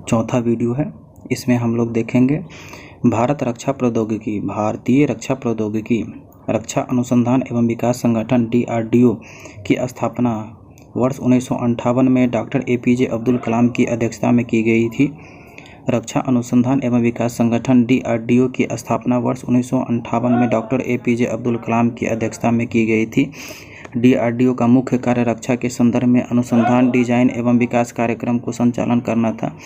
चौथा वीडियो है। इसमें हम लोग देखेंगे भारतीय रक्षा प्रौद्योगिकी रक्षा अनुसंधान एवं विकास संगठन DRDO की स्थापना वर्ष 1958 में डॉक्टर APJ अब्दुल कलाम की अध्यक्षता में की गई थी। रक्षा अनुसंधान एवं विकास संगठन DRDO की स्थापना वर्ष 1958 में डॉक्टर APJ अब्दुल कलाम की अध्यक्षता में की गई थी। DRDO का मुख्य कार्य रक्षा के संदर्भ में अनुसंधान, डिजाइन एवं विकास कार्यक्रम को संचालन करना था।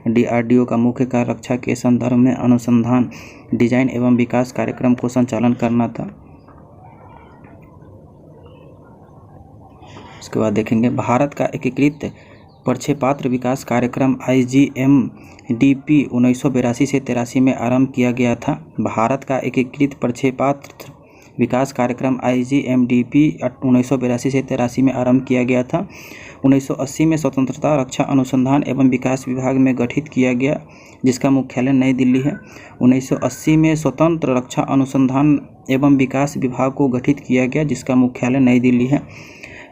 DRDO का मुख्य कार्य रक्षा के संदर्भ में अनुसंधान, डिजाइन एवं विकास कार्यक्रम को संचालन करना था। उसके बाद देखेंगे भारत का एकीकृत प्रक्षेपास्त्र विकास कार्यक्रम IGMDP 1982 से 83 में आरंभ किया गया था। भारत का एकीकृत प्रक्षेपास्त्र विकास कार्यक्रम IGMDP 1982 से 83 में आरंभ किया गया था। 1980 में स्वतंत्रता रक्षा अनुसंधान एवं विकास विभाग में गठित किया गया, जिसका मुख्यालय नई दिल्ली है। 1980 में स्वतंत्र रक्षा अनुसंधान एवं विकास विभाग को गठित किया गया, जिसका मुख्यालय नई दिल्ली है।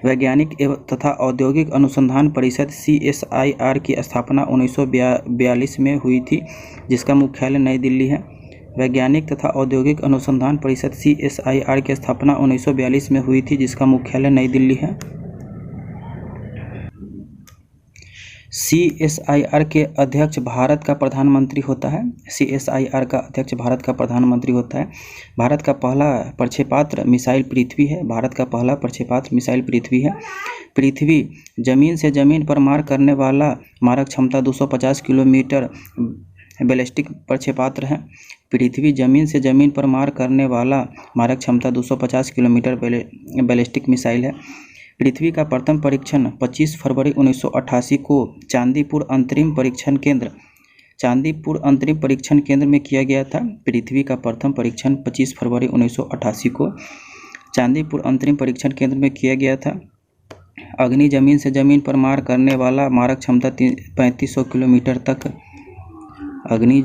वैज्ञानिक एवं तथा औद्योगिक अनुसंधान परिषद CSIR की स्थापना 1942 में हुई थी, जिसका मुख्यालय नई दिल्ली है। वैज्ञानिक तथा औद्योगिक अनुसंधान परिषद CSIR की स्थापना 1942 में हुई थी, जिसका मुख्यालय नई दिल्ली है। CSIR के अध्यक्ष भारत का प्रधानमंत्री होता है। CSIR का अध्यक्ष भारत का प्रधानमंत्री होता है। भारत का पहला प्रक्षेपास्त्र मिसाइल पृथ्वी है। भारत का पहला प्रक्षेपास्त्र मिसाइल पृथ्वी है। पृथ्वी जमीन से जमीन पर मार करने वाला मारक क्षमता 250 किलोमीटर बैलिस्टिक प्रक्षेपास्त्र है। पृथ्वी जमीन से जमीन पर मार करने वाला मारक क्षमता 250 किलोमीटर बैलिस्टिक मिसाइल है। पृथ्वी का प्रथम परीक्षण 25 फरवरी 1988 को चांदीपुर अंतरिम परीक्षण केंद्र में किया गया था। पृथ्वी का प्रथम परीक्षण 25 फरवरी 1988 को चांदीपुर अंतरिम परीक्षण केंद्र में किया गया था। अग्नि जमीन से जमीन पर मार करने वाला मारक क्षमता 3500 किलोमीटर तक। अग्नि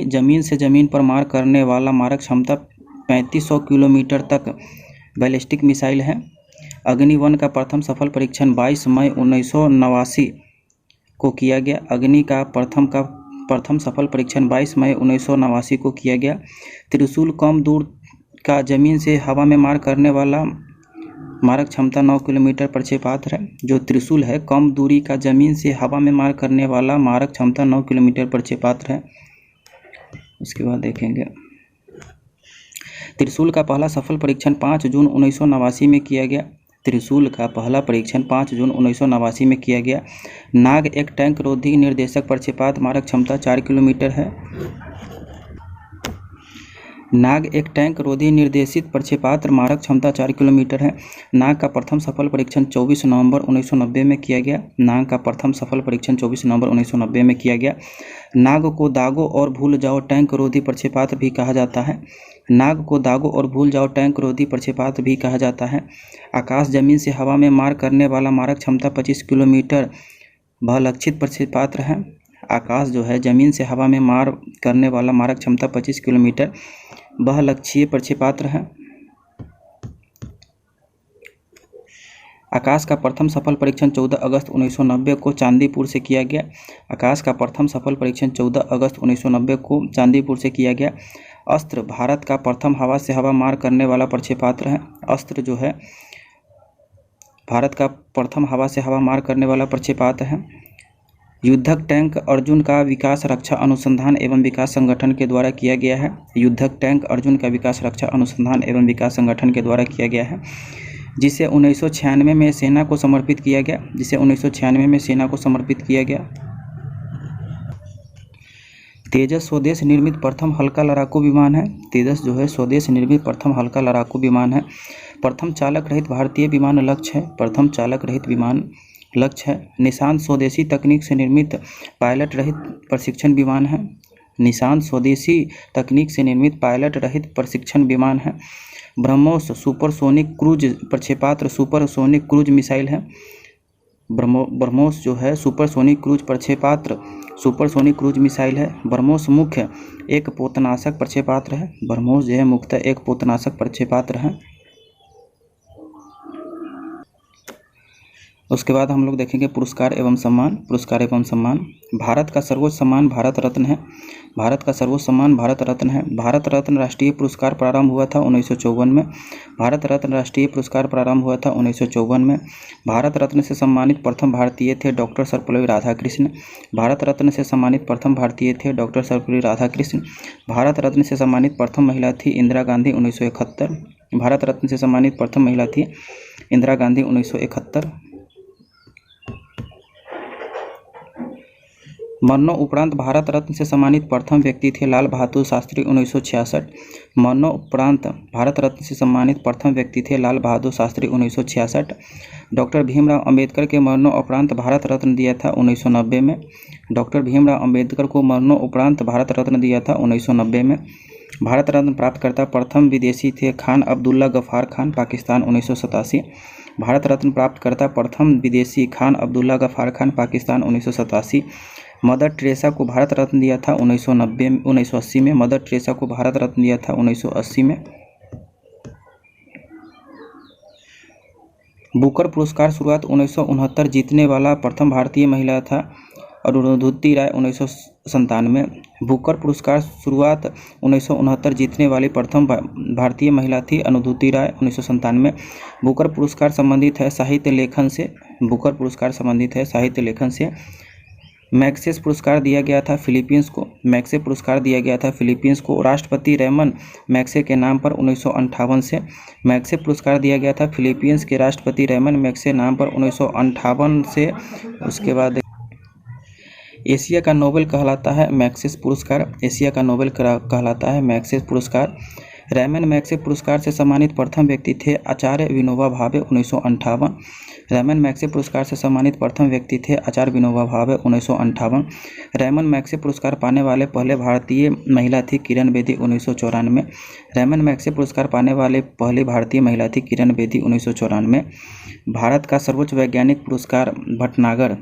जमीन से जमीन पर मार करने वाला मारक क्षमता 3500 किलोमीटर तक बैलिस्टिक मिसाइल है। अग्नि 1 का प्रथम सफल परीक्षण 22 मई 1989 को किया गया। अग्नि का प्रथम सफल परीक्षण 22 मई 1989 को किया गया। त्रिशूल कम दूर का जमीन से हवा में मार करने वाला मारक क्षमता 9 किलोमीटर प्रक्षेपास्त्र है। जो त्रिशूल है, कम दूरी का जमीन से हवा में मार करने वाला मारक क्षमता 9 किलोमीटर प्रक्षेपास्त्र है। उसके बाद देखेंगे त्रिशूल का पहला सफल परीक्षण 5 जून 1989 में किया गया। त्रिशूल का पहला परीक्षण 5 जून 1989 में किया गया। नाग एक टैंक रोधी निर्देशक प्रक्षेपास्त्र मारक क्षमता 4 किलोमीटर है। नाग एक टैंक रोधी निर्देशित प्रक्षेपास्त्र मारक क्षमता 4 किलोमीटर है। नाग का प्रथम सफल परीक्षण 24 नवंबर 1990 में किया गया। नाग का प्रथम सफल परीक्षण 24 नवंबर 1990 में किया गया। नाग को दागो और भूल जाओ टैंक रोधी प्रक्षेपास्त्र भी कहा जाता है। नाग को दागो और भूल जाओ टैंक रोधी प्रक्षेपास्त्र भी कहा जाता है। आकाश जमीन से हवा में मार करने वाला मारक क्षमता 25 किलोमीटर बहुलक्षित प्रक्षेपास्त्र है। आकाश जमीन से हवा में मार करने वाला मारक क्षमता 25 किलोमीटर बहुलक्षीय प्रक्षेपास्त्र है। आकाश का प्रथम सफल परीक्षण 14 अगस्त 1990 को चांदीपुर से किया गया। आकाश का प्रथम सफल परीक्षण 14 अगस्त 1990 को चांदीपुर से किया गया। अस्त्र भारत का प्रथम हवा से हवा मार करने वाला प्रक्षेपास्त्र है। अस्त्र भारत का प्रथम हवा से हवा मार करने वाला प्रक्षेपास्त्र है। युद्धक टैंक अर्जुन का विकास रक्षा अनुसंधान एवं विकास संगठन के द्वारा किया गया है। युद्धक टैंक अर्जुन का विकास रक्षा अनुसंधान एवं विकास संगठन के द्वारा किया गया है, जिसे 1996 में सेना को समर्पित किया गया। तेजस स्वदेश निर्मित प्रथम हल्का लड़ाकू विमान है। तेजस स्वदेश निर्मित प्रथम हल्का लड़ाकू विमान है। प्रथम चालक रहित भारतीय विमान लक्ष्य है। निशांत स्वदेशी तकनीक से निर्मित पायलट रहित प्रशिक्षण विमान है। निशांत स्वदेशी तकनीक से निर्मित पायलट रहित प्रशिक्षण विमान है। ब्रह्मोस सुपरसोनिक क्रूज प्रक्षेपास्त्र सुपरसोनिक क्रूज मिसाइल है। ब्रह्मोस सुपरसोनिक क्रूज प्रक्षेपास्त्र सुपरसोनिक क्रूज मिसाइल है। ब्रह्मोस मुख्य एक पोतनाशक प्रक्षेपास्त्र है। ब्रह्मोस मुख्यतः एक पोतनाशक प्रक्षेपास्त्र है। उसके बाद हम लोग देखेंगे पुरस्कार एवं सम्मान। पुरस्कार एवं सम्मान, भारत का सर्वोच्च सम्मान भारत रत्न है। भारत का सर्वोच्च सम्मान भारत रत्न है। भारत रत्न राष्ट्रीय पुरस्कार प्रारंभ हुआ था 1954 में। भारत रत्न राष्ट्रीय पुरस्कार प्रारंभ हुआ था 1954 में। भारत रत्न से सम्मानित प्रथम भारतीय थे डॉक्टर सर्वपल्ली राधाकृष्ण। भारत रत्न से सम्मानित प्रथम भारतीय थे डॉक्टर सर्वपल्ली राधाकृष्ण। भारत रत्न से सम्मानित प्रथम महिला थी इंदिरा गांधी 1971। भारत रत्न से सम्मानित प्रथम महिला थी इंदिरा गांधी 1971। मरणोपरांत भारत रत्न से सम्मानित प्रथम व्यक्ति थे लाल बहादुर शास्त्री 1966। मरणोपरांत भारत रत्न से सम्मानित प्रथम व्यक्ति थे लाल बहादुर शास्त्री 1966। डॉक्टर भीमराव अंबेडकर के मरणोपरांत भारत रत्न दिया था 1990 में। डॉक्टर भीमराव अंबेडकर को मरणोपरांत भारत रत्न दिया था 1990 में। भारत रत्न प्राप्तकर्ता प्रथम विदेशी थे खान अब्दुल्ला गफ्फार खान, पाकिस्तान 1987। भारत रत्न प्राप्तकर्ता प्रथम विदेशी खान अब्दुल्ला गफ्फार खान, पाकिस्तान 1987। मदर टेरेसा को भारत रत्न दिया था 1980 में। मदर टेरेसा को भारत रत्न दिया था 1980 में। बुकर पुरस्कार शुरुआत 1969 जीतने वाला प्रथम भारतीय महिला था अरुंधति राय 1997। बुकर पुरस्कार शुरुआत 1969 जीतने वाली प्रथम भारतीय महिला थी अरुंधति राय 1997। बुकर पुरस्कार संबंधित है साहित्य लेखन से। बुकर पुरस्कार संबंधित है साहित्य लेखन से। मैग्सेस पुरस्कार दिया गया था फिलीपींस को। मैग्से पुरस्कार दिया गया था फिलीपींस को राष्ट्रपति रेमन मैग्से के नाम पर 1958 से। मैग्से पुरस्कार दिया गया था फिलीपींस के राष्ट्रपति रेमन मैग्से नाम पर 1958 से। उसके बाद एशिया का नोबेल कहलाता है मैग्सेस पुरस्कार। एशिया का नोबेल कहलाता है मैग्सेस पुरस्कार। रेमन मैग्से पुरस्कार से सम्मानित प्रथम व्यक्ति थे आचार्य विनोबा भावे 1958। रेमन मैग्से पुरस्कार से सम्मानित प्रथम व्यक्ति थे आचार्य विनोबा भावे 1958। रेमन मैग्से पुरस्कार पाने वाले पहले भारतीय महिला थी किरण बेदी 1994। रेमन मैग्से पुरस्कार पाने वाले पहली भारतीय महिला थी किरण बेदी 1994। भारत का सर्वोच्च वैज्ञानिक पुरस्कार भटनागर।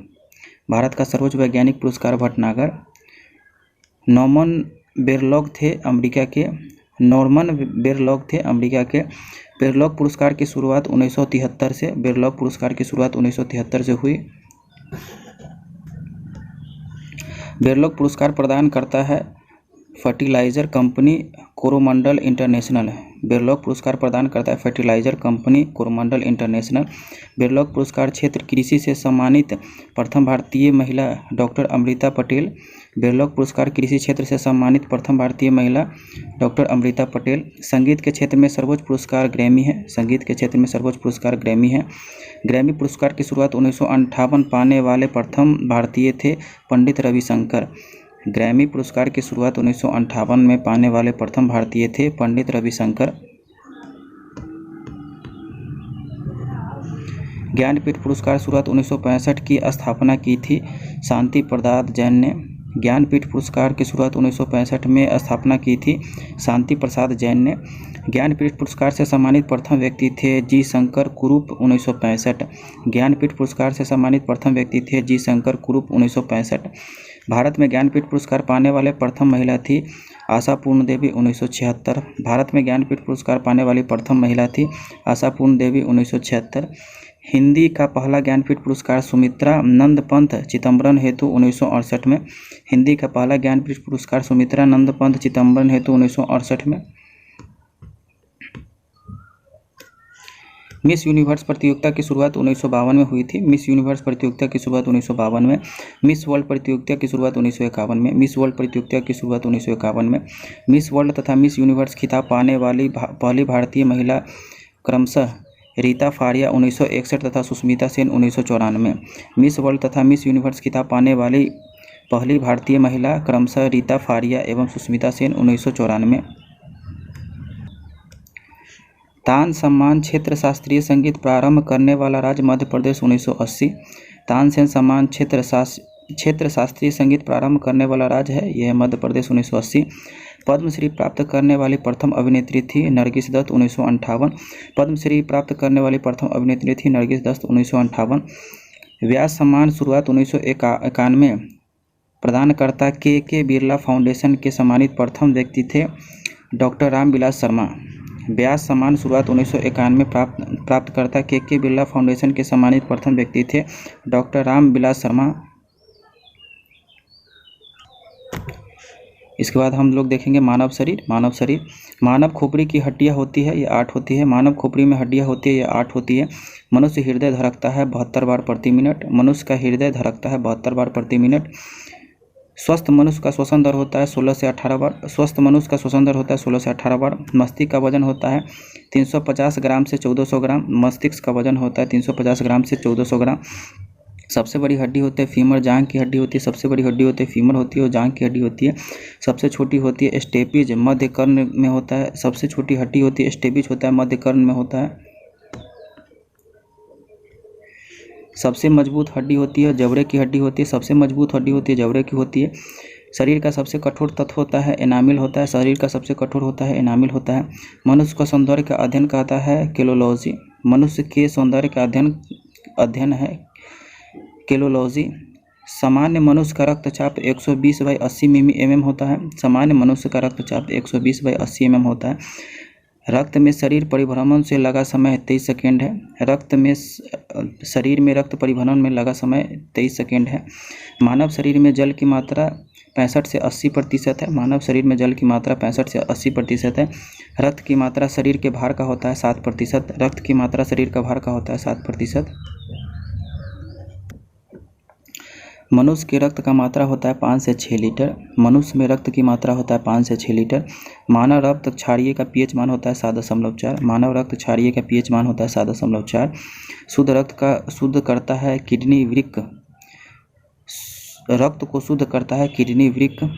भारत का सर्वोच्च वैज्ञानिक पुरस्कार भटनागर। नॉर्मन बोरलॉग थे अमेरिका के। नॉर्मन बोरलॉग थे अमेरिका के। बोरलॉग पुरस्कार की शुरुआत 1973 से। बोरलॉग पुरस्कार की शुरुआत 1973 से हुई। बोरलॉग पुरस्कार प्रदान करता है fertiliser company Coromandel international. Borlaug पुरस्कार प्रदान करता है fertiliser company Coromandel international. Borlaug पुरस्कार क्षेत्र कृषि से सम्मानित प्रथम भारतीय महिला डॉक्टर अमृता पटेल। बोरलॉग पुरस्कार कृषि क्षेत्र से सम्मानित प्रथम भारतीय महिला डॉक्टर अमृता पटेल। संगीत के क्षेत्र में सर्वोच्च पुरस्कार ग्रैमी है। संगीत के क्षेत्र में सर्वोच्च पुरस्कार ग्रैमी है। ग्रैमी पुरस्कार की शुरुआत 1958 पाने वाले प्रथम भारतीय थे पंडित रविशंकर। ग्रैमी पुरस्कार की शुरुआत 1958 में पाने वाले प्रथम भारतीय थे पंडित रविशंकर। ज्ञानपीठ पुरस्कार शुरुआत 1965 की स्थापना की थी शांति प्रसाद जैन ने। ज्ञानपीठ पुरस्कार की शुरुआत 1965 में स्थापना की थी शांति प्रसाद जैन ने। ज्ञानपीठ पुरस्कार से सम्मानित प्रथम व्यक्ति थे जी शंकर कुरूप 1965। ज्ञानपीठ पुरस्कार से सम्मानित प्रथम व्यक्ति थे जी शंकर कुरूप 1965। भारत में ज्ञानपीठ पुरस्कार पाने वाले प्रथम महिला थी आशा पूर्ण देवी 1976। भारत में ज्ञानपीठ पुरस्कार पाने वाली प्रथम महिला थी आशा पूर्ण देवी 1976। हिंदी का पहला ज्ञानपीठ पुरस्कार सुमित्रा नंद पंथ चिदंबरम हेतु 1968 में। हिंदी का पहला ज्ञानपीठ पुरस्कार सुमित्रा नंद पंथ चिदंबरम हेतु 1968 में। मिस यूनिवर्स प्रतियोगिता की शुरुआत 1952 में हुई थी। मिस यूनिवर्स प्रतियोगिता की शुरुआत 1952 में। मिस वर्ल्ड प्रतियोगिता की शुरुआत 1951 में। मिस वर्ल्ड प्रतियोगिता की शुरुआत 1951 में। मिस वर्ल्ड तथा मिस यूनिवर्स खिताब पाने वाली पहली भारतीय महिला क्रमशः रीता फारिया 1961 तथा सुष्मिता सेन 1994। मिस वर्ल्ड तथा मिस यूनिवर्स खिताब पाने वाली पहली भारतीय महिला क्रमशः रीता फारिया एवं सुष्मिता सेन 1994। तान सम्मान क्षेत्र शास्त्रीय संगीत प्रारंभ करने वाला राज्य मध्य प्रदेश 1980। तानसेन सम्मान क्षेत्र शास्त्रीय संगीत प्रारंभ करने वाला राज्य है यह मध्य प्रदेश 1980। पद्मश्री प्राप्त करने वाली प्रथम अभिनेत्री थी नरगिस दत्त 1958। पद्मश्री प्राप्त करने वाली प्रथम अभिनेत्री थी नरगिस दत्त 1958। व्यास सम्मान शुरुआत 1991। प्रदानकर्ता के बिरला फाउंडेशन के सम्मानित प्रथम व्यक्ति थे डॉक्टर रामविलास शर्मा। व्यास सम्मान शुरुआत 1991 में प्राप्तकर्ता के बिरला फाउंडेशन के सम्मानित प्रथम व्यक्ति थे डॉक्टर राम विलास शर्मा। इसके बाद हम लोग देखेंगे मानव शरीर। मानव खोपड़ी की हड्डियां होती है, ये 8 होती है। मानव खोपड़ी में हड्डियां होती है, ये 8 होती है। मनुष्य हृदय धड़कता है 72 बार प्रति मिनट। मनुष्य का हृदय धड़कता है 72 बार प्रति मिनट। स्वस्थ मनुष्य का श्वसन दर होता है 16 से 18 बार। स्वस्थ मनुष्य का श्वसन दर होता है 16 से 18 बार। मस्तिष्क का वजन होता है 350 ग्राम से 1400 ग्राम। मस्तिष्क का वजन होता है 350 ग्राम से 1400 ग्राम। सबसे बड़ी हड्डी होती है फीमर, जांघ की हड्डी होती है। सबसे बड़ी हड्डी होती है फीमर होती है और जांघ की हड्डी होती है। सबसे छोटी होती है स्टेपिज, मध्य कर्ण में होता है। सबसे छोटी हड्डी होती है स्टेपिज होता है, मध्य कर्ण में होता है। सबसे मजबूत हड्डी होती है जबड़े की हड्डी होती है। सबसे मजबूत हड्डी होती है जबड़े की होती है। शरीर का सबसे कठोर तत्व होता है एनामिल होता है। शरीर का सबसे कठोर होता है एनामिल होता है। मनुष्य का सौंदर्य का अध्ययन कहता है केलोलॉजी। मनुष्य के सौंदर्य का अध्ययन है केलोलॉजी। सामान्य मनुष्य का रक्तचाप 120/80 mm होता है। सामान्य मनुष्य का रक्तचाप 120/80 mm होता है। रक्त में शरीर परिभ्रमण से लगा समय 23 सेकेंड है। शरीर में रक्त परिभ्रमण में लगा समय 23 सेकेंड है। मानव शरीर में जल की मात्रा 65 से 80% है। मानव शरीर में जल की मात्रा 65 से 80% है। रक्त की मात्रा शरीर के भार का होता है 7%। रक्त की मात्रा शरीर का भार का होता है 7%। मनुष्य के रक्त का मात्रा होता है 5 से 6 लीटर। मनुष्य में रक्त की मात्रा होता है 5 से 6 लीटर। मानव रक्त क्षारीय का पीएच मान होता है 7.4। मानव रक्त क्षारीय का पीएच मान होता है 7.4। शुद्ध रक्त का शुद्ध करता है किडनी वृक्क। रक्त को शुद्ध करता है किडनी वृक्क।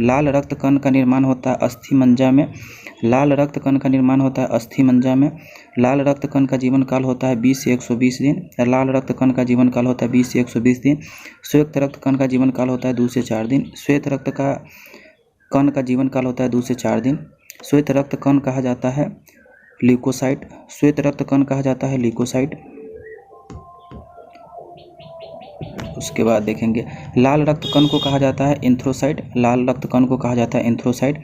लाल रक्त कण का निर्माण होता है अस्थि मज्जा में। लाल रक्त कण का निर्माण होता है अस्थि मज्जा में। लाल रक्त कण का जीवन काल होता है 20 से 120 दिन। लाल रक्त कण का जीवन काल होता है 20 से 120 दिन। श्वेत रक्त कण का जीवन काल होता है 2 से 4 दिन। श्वेत रक्त का कण का जीवन काल होता है 2 से 4 दिन। श्वेत रक्त कण कहा जाता है ल्यूकोसाइट। श्वेत रक्त कण कहा जाता है ल्यूकोसाइट। उसके बाद देखेंगे लाल रक्त कण को कहा जाता है एंथ्रोसाइट। लाल रक्त कण को कहा जाता है एंथ्रोसाइट।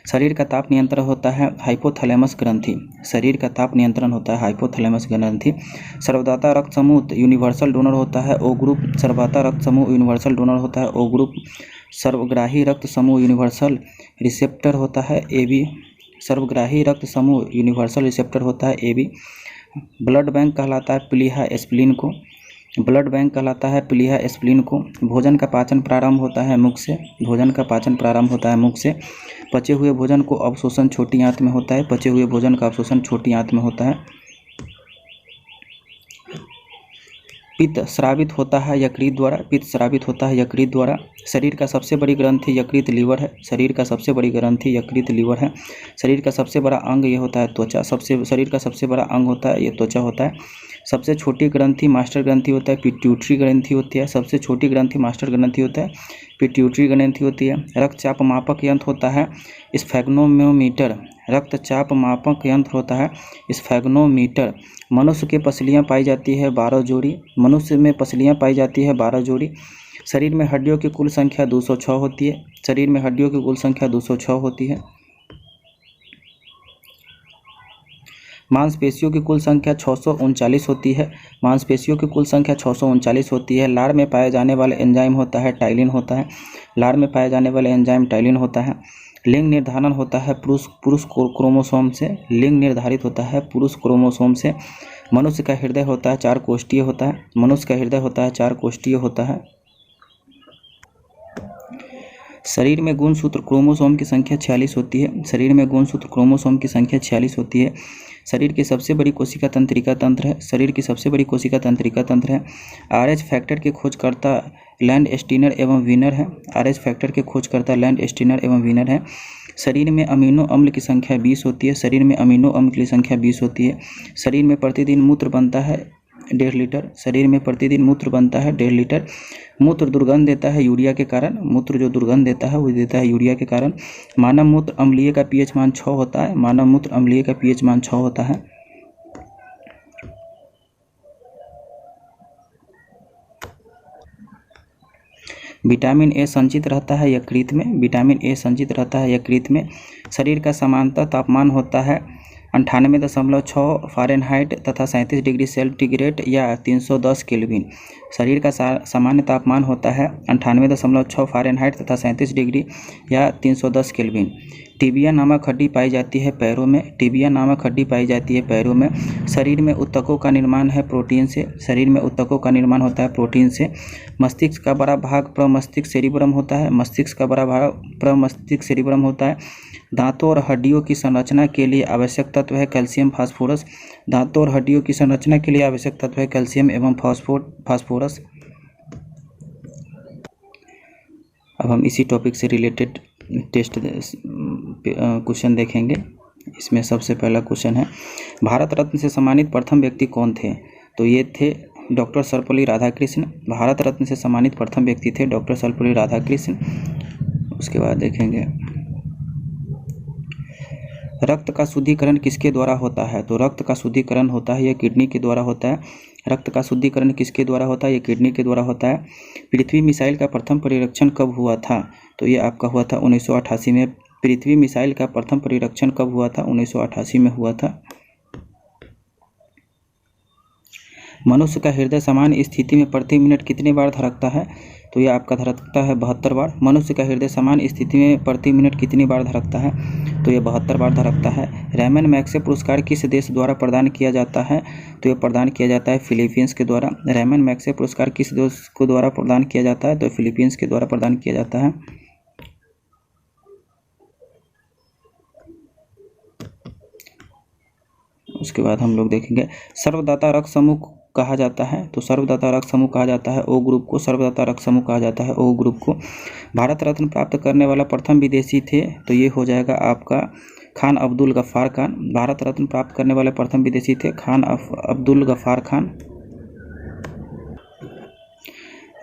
शरीर का ताप नियंत्रण होता है हाइपोथैलेमस ग्रंथि। शरीर का ताप नियंत्रण होता है हाइपोथैलेमस ग्रंथि। सर्वदाता रक्त समूह यूनिवर्सल डोनर होता है ओ ग्रुप। सर्वदाता रक्त समूह यूनिवर्सल डोनर होता है ओ ग्रुप। सर्वग्राही रक्त समूह यूनिवर्सल रिसेप्टर होता है AB। सर्वग्राही रक्त समूह यूनिवर्सल रिसेप्टर होता है AB। ब्लड बैंक कहलाता है प्लीहा स्प्लीन को। ब्लड बैंक कहलाता है प्लीहा स्प्लीन को। भोजन का पाचन प्रारंभ होता है मुख से। भोजन का पाचन प्रारंभ होता है मुख से। पचे हुए भोजन को अवशोषण छोटी आंत में होता है। पचे हुए भोजन का अवशोषण छोटी आंत में होता है। पित्त स्रावित होता है यकृत द्वारा। पित्त स्रावित होता है यकृत द्वारा। शरीर का सबसे बड़ी ग्रंथि यकृत लीवर है। शरीर का सबसे बड़ी ग्रंथि यकृत लीवर है। शरीर का सबसे बड़ा अंग ये होता है त्वचा। शरीर का सबसे बड़ा अंग होता है ये त्वचा होता है। सबसे छोटी ग्रंथि मास्टर ग्रंथि होता है पिट्यूटरी ग्रंथि होती है। सबसे छोटी ग्रंथि मास्टर ग्रंथि होता है पिट्यूटरी ग्रंथि होती है। रक्तचाप मापक यंत्र होता है स्फेग्नोमीटर। रक्तचाप मापक यंत्र होता है स्फेग्नोमीटर। मनुष्य के पसलियाँ पाई जाती है 12 जोड़ी। मनुष्य में पसलियाँ पाई जाती है 12 जोड़ी। शरीर में हड्डियों की कुल संख्या 206 होती है। शरीर में हड्डियों की कुल संख्या 206 होती है। मांसपेशियों की कुल संख्या 639 होती है। मांसपेशियों की कुल संख्या 639 होती है। लार में पाए जाने वाले एंजाइम होता है टाइलिन होता है। लार में पाए जाने वाले एंजाइम टाइलिन होता है। लिंग निर्धारण होता है पुरुष क्रोमोसोम से। लिंग निर्धारित होता है पुरुष क्रोमोसोम से। मनुष्य का हृदय होता है 4 कोष्ठीय होता है। मनुष्य का हृदय होता है 4 कोष्ठीय होता है। शरीर में गुणसूत्र क्रोमोसोम की संख्या 46 होती है। शरीर में गुणसूत्र क्रोमोसोम की संख्या 46 होती है। शरीर की सबसे बड़ी कोशिका तंत्रिका तंत्र है। शरीर की सबसे बड़ी कोशिका तंत्रिका तंत्र है। RH फैक्टर के खोजकर्ता लैंड स्टीनर एवं वीनर है। RH फैक्टर के खोजकर्ता लैंड स्टीनर एवं वीनर है। शरीर में अमीनो अम्ल की संख्या 20 होती है। शरीर में अमीनो अम्ल की संख्या 20 होती है। शरीर में प्रतिदिन मूत्र बनता है 1.5 लीटर। शरीर में प्रतिदिन मूत्र बनता है 1.5 लीटर। मूत्र दुर्गंध देता है यूरिया के कारण। मूत्र जो दुर्गंध देता है वो देता है यूरिया के कारण। मानव मूत्र अम्लीय का pH मान 6 होता है। मानव मूत्र अम्लीय का pH मान 6 होता है। विटामिन ए संचित रहता है यकृत में। विटामिन ए संचित रहता है यकृत में। शरीर का समांतर तापमान होता है 98.6 फ़ारेनहाइट तथा 37 डिग्री सेंटीग्रेड या 310 केल्विन। शरीर का सामान्य तापमान होता है 98.6 फ़ारेनहाइट तथा 37 डिग्री या 310 केल्विन। टिबिया नामक हड्डी पाई जाती है पैरों में। टिबिया नामक हड्डी पाई जाती है पैरों में। शरीर में ऊतकों का निर्माण है प्रोटीन से। शरीर में ऊतकों का निर्माण होता है प्रोटीन से। मस्तिष्क का बड़ा भाग प्रमस्तिष्क सेरिब्रम होता है। मस्तिष्क का बड़ा भाग प्रमस्तिष्क सेरिब्रम होता है। दांतों और हड्डियों की संरचना के लिए आवश्यक तत्व है कैल्शियम फास्फोरस। दांतों और हड्डियों की संरचना के लिए आवश्यक तत्व है कैल्शियम एवं फास्फोरस। अब हम इसी टॉपिक से रिलेटेड टेस्ट क्वेश्चन देखेंगे। इसमें सबसे पहला क्वेश्चन है, भारत रत्न से सम्मानित प्रथम व्यक्ति कौन थे? तो ये थे डॉक्टर सर्वपल्ली राधाकृष्ण। भारत रत्न से सम्मानित प्रथम व्यक्ति थे डॉक्टर सर्वपल्ली राधाकृष्ण। उसके बाद देखेंगे, रक्त का शुद्धिकरण किसके द्वारा होता है? तो रक्त का शुद्धिकरण होता है, यह किडनी के द्वारा होता है। रक्त का शुद्धिकरण किसके द्वारा होता है? यह किडनी के द्वारा होता है। पृथ्वी मिसाइल का प्रथम परीक्षण कब हुआ था? तो ये आपका हुआ था 1988 में। पृथ्वी मिसाइल का प्रथम परीक्षण कब हुआ था? 1988 में हुआ था। मनुष्य का हृदय सामान्य स्थिति में प्रति मिनट कितनी बार धड़कता है? तो यह आपका धड़कता है 72 बार। मनुष्य का हृदय सामान्य स्थिति में प्रति मिनट कितनी बार धड़कता है? तो यह 72 बार धड़कता है। रैमन मैग्सेसे पुरस्कार किस देश द्वारा प्रदान किया जाता है? तो यह प्रदान किया जाता है फिलीपींस के द्वारा। रैमन मैग्सेसे पुरस्कार किस देश को द्वारा प्रदान किया जाता है? तो फिलीपींस के द्वारा प्रदान किया जाता है। उसके बाद हम लोग देखेंगे, सर्वदाता रक्त समूह कहा जाता है। तो सर्वदाता रक्त समूह कहा जाता है ओ ग्रुप को। सर्वदाता रक्त समूह कहा जाता है ओ ग्रुप को। भारत रत्न प्राप्त करने वाला प्रथम विदेशी थे, तो ये हो जाएगा आपका खान अब्दुल गफ्फार खान। भारत रत्न प्राप्त करने वाले प्रथम विदेशी थे खान अब्दुल गफ्फार खान।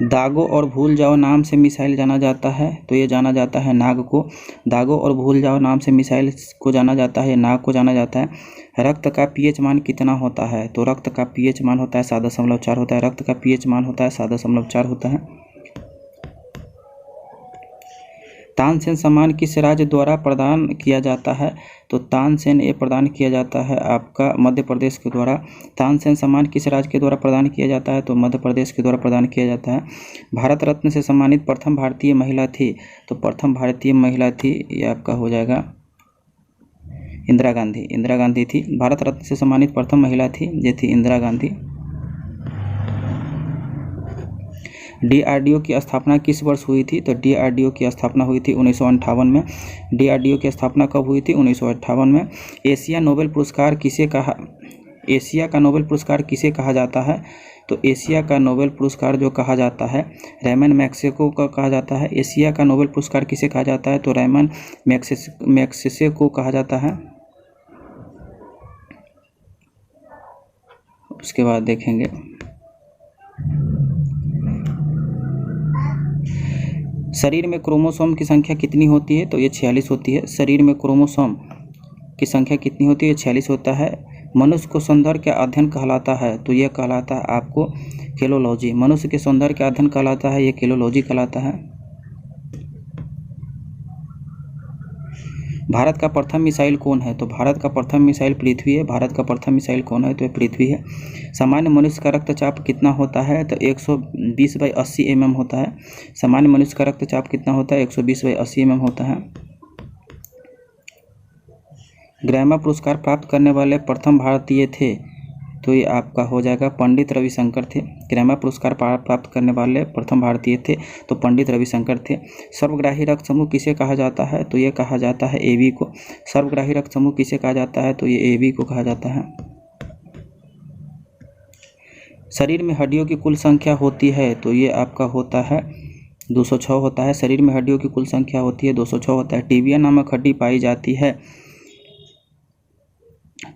दागो और भूल जाओ नाम से मिसाइल जाना जाता है, तो ये जाना जाता है नाग को। दागो और भूल जाओ नाम से मिसाइल को जाना जाता है, नाग को जाना जाता है। रक्त का पीएच मान कितना होता है? तो रक्त का पीएच मान होता है 7.4 होता है। रक्त का पीएच मान होता है 7.4 होता है। तानसेन सम्मान किस राज्य द्वारा प्रदान किया जाता है? तो तानसेन ये प्रदान किया जाता है आपका मध्य प्रदेश के द्वारा। तानसेन सम्मान किस राज्य के द्वारा प्रदान किया जाता है? तो मध्य प्रदेश के द्वारा प्रदान किया जाता है। भारत रत्न से सम्मानित प्रथम भारतीय महिला थी, तो प्रथम भारतीय महिला थी ये आपका हो जाएगा इंदिरा गांधी। इंदिरा गांधी थी भारत रत्न से सम्मानित प्रथम महिला थी, ये थी इंदिरा गांधी। DRDO की स्थापना किस वर्ष हुई थी? तो DRDO की स्थापना हुई थी 1958 में। DRDO की स्थापना कब हुई थी? 1958 में। एशिया नोबेल पुरस्कार किसे कहा एशिया का नोबेल पुरस्कार किसे कहा जाता है? तो एशिया का नोबेल पुरस्कार जो कहा जाता है रैमन मैग्सेसे को कहा जाता है। एशिया का नोबेल पुरस्कार किसे कहा जाता है? तो रैमन मैग्सेसे को कहा जाता है। उसके बाद देखेंगे, शरीर में क्रोमोसोम की संख्या कितनी होती है? तो ये 46 होती है। शरीर में क्रोमोसोम की संख्या कितनी होती है? 46 होता है। मनुष्य को सौंदर्य का अध्ययन कहलाता है, तो यह कहलाता है आपको केलोलॉजी। मनुष्य के सौंदर्य का अध्ययन कहलाता है, यह केलोलॉजी कहलाता है। भारत का प्रथम मिसाइल कौन है? तो भारत का प्रथम मिसाइल पृथ्वी है। भारत का प्रथम मिसाइल कौन है? तो यह पृथ्वी है। सामान्य मनुष्य का रक्तचाप कितना होता है? तो 120/80 mm होता है। सामान्य मनुष्य का रक्तचाप कितना होता है? 120/80 mm होता है। ग्रैमा पुरस्कार प्राप्त करने वाले प्रथम भारतीय थे, तो ये आपका हो जाएगा पंडित रविशंकर थे। ग्रैमा पुरस्कार प्राप्त करने वाले प्रथम भारतीय थे, तो पंडित रविशंकर थे। सर्वग्राही रक्त समूह किसे कहा जाता है? तो ये कहा जाता है AB को। सर्वग्राही रक्त समूह किसे कहा जाता है? तो ये AB को कहा जाता है। शरीर में हड्डियों की कुल संख्या होती है, तो ये आपका होता है 206 होता है। शरीर में हड्डियों की कुल संख्या होती है 206 होता है। टिबिया नामक हड्डी पाई जाती है,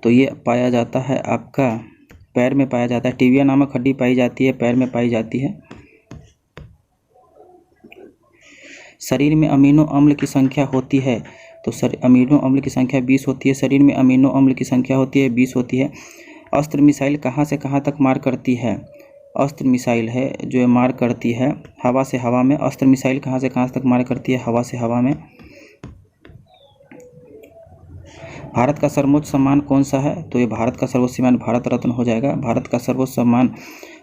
तो ये पाया जाता है आपका पैर में पाया जाता है। टिबिया नामक हड्डी पाई जाती है, पैर में पाई जाती है। शरीर में अमीनो अम्ल की संख्या होती है, तो अमीनो अम्ल की संख्या 20 होती है। शरीर में अमीनो अम्ल की संख्या होती है 20 होती है। अस्त्र मिसाइल कहाँ से कहाँ तक मार करती है? अस्त्र मिसाइल है जो मार करती है हवा से हवा में। अस्त्र मिसाइल कहाँ से कहाँ तक मार करती है? हवा से हवा में। भारत का सर्वोच्च सम्मान कौन सा है? तो ये भारत का सर्वोच्च सम्मान भारत रत्न हो जाएगा। भारत का सर्वोच्च सम्मान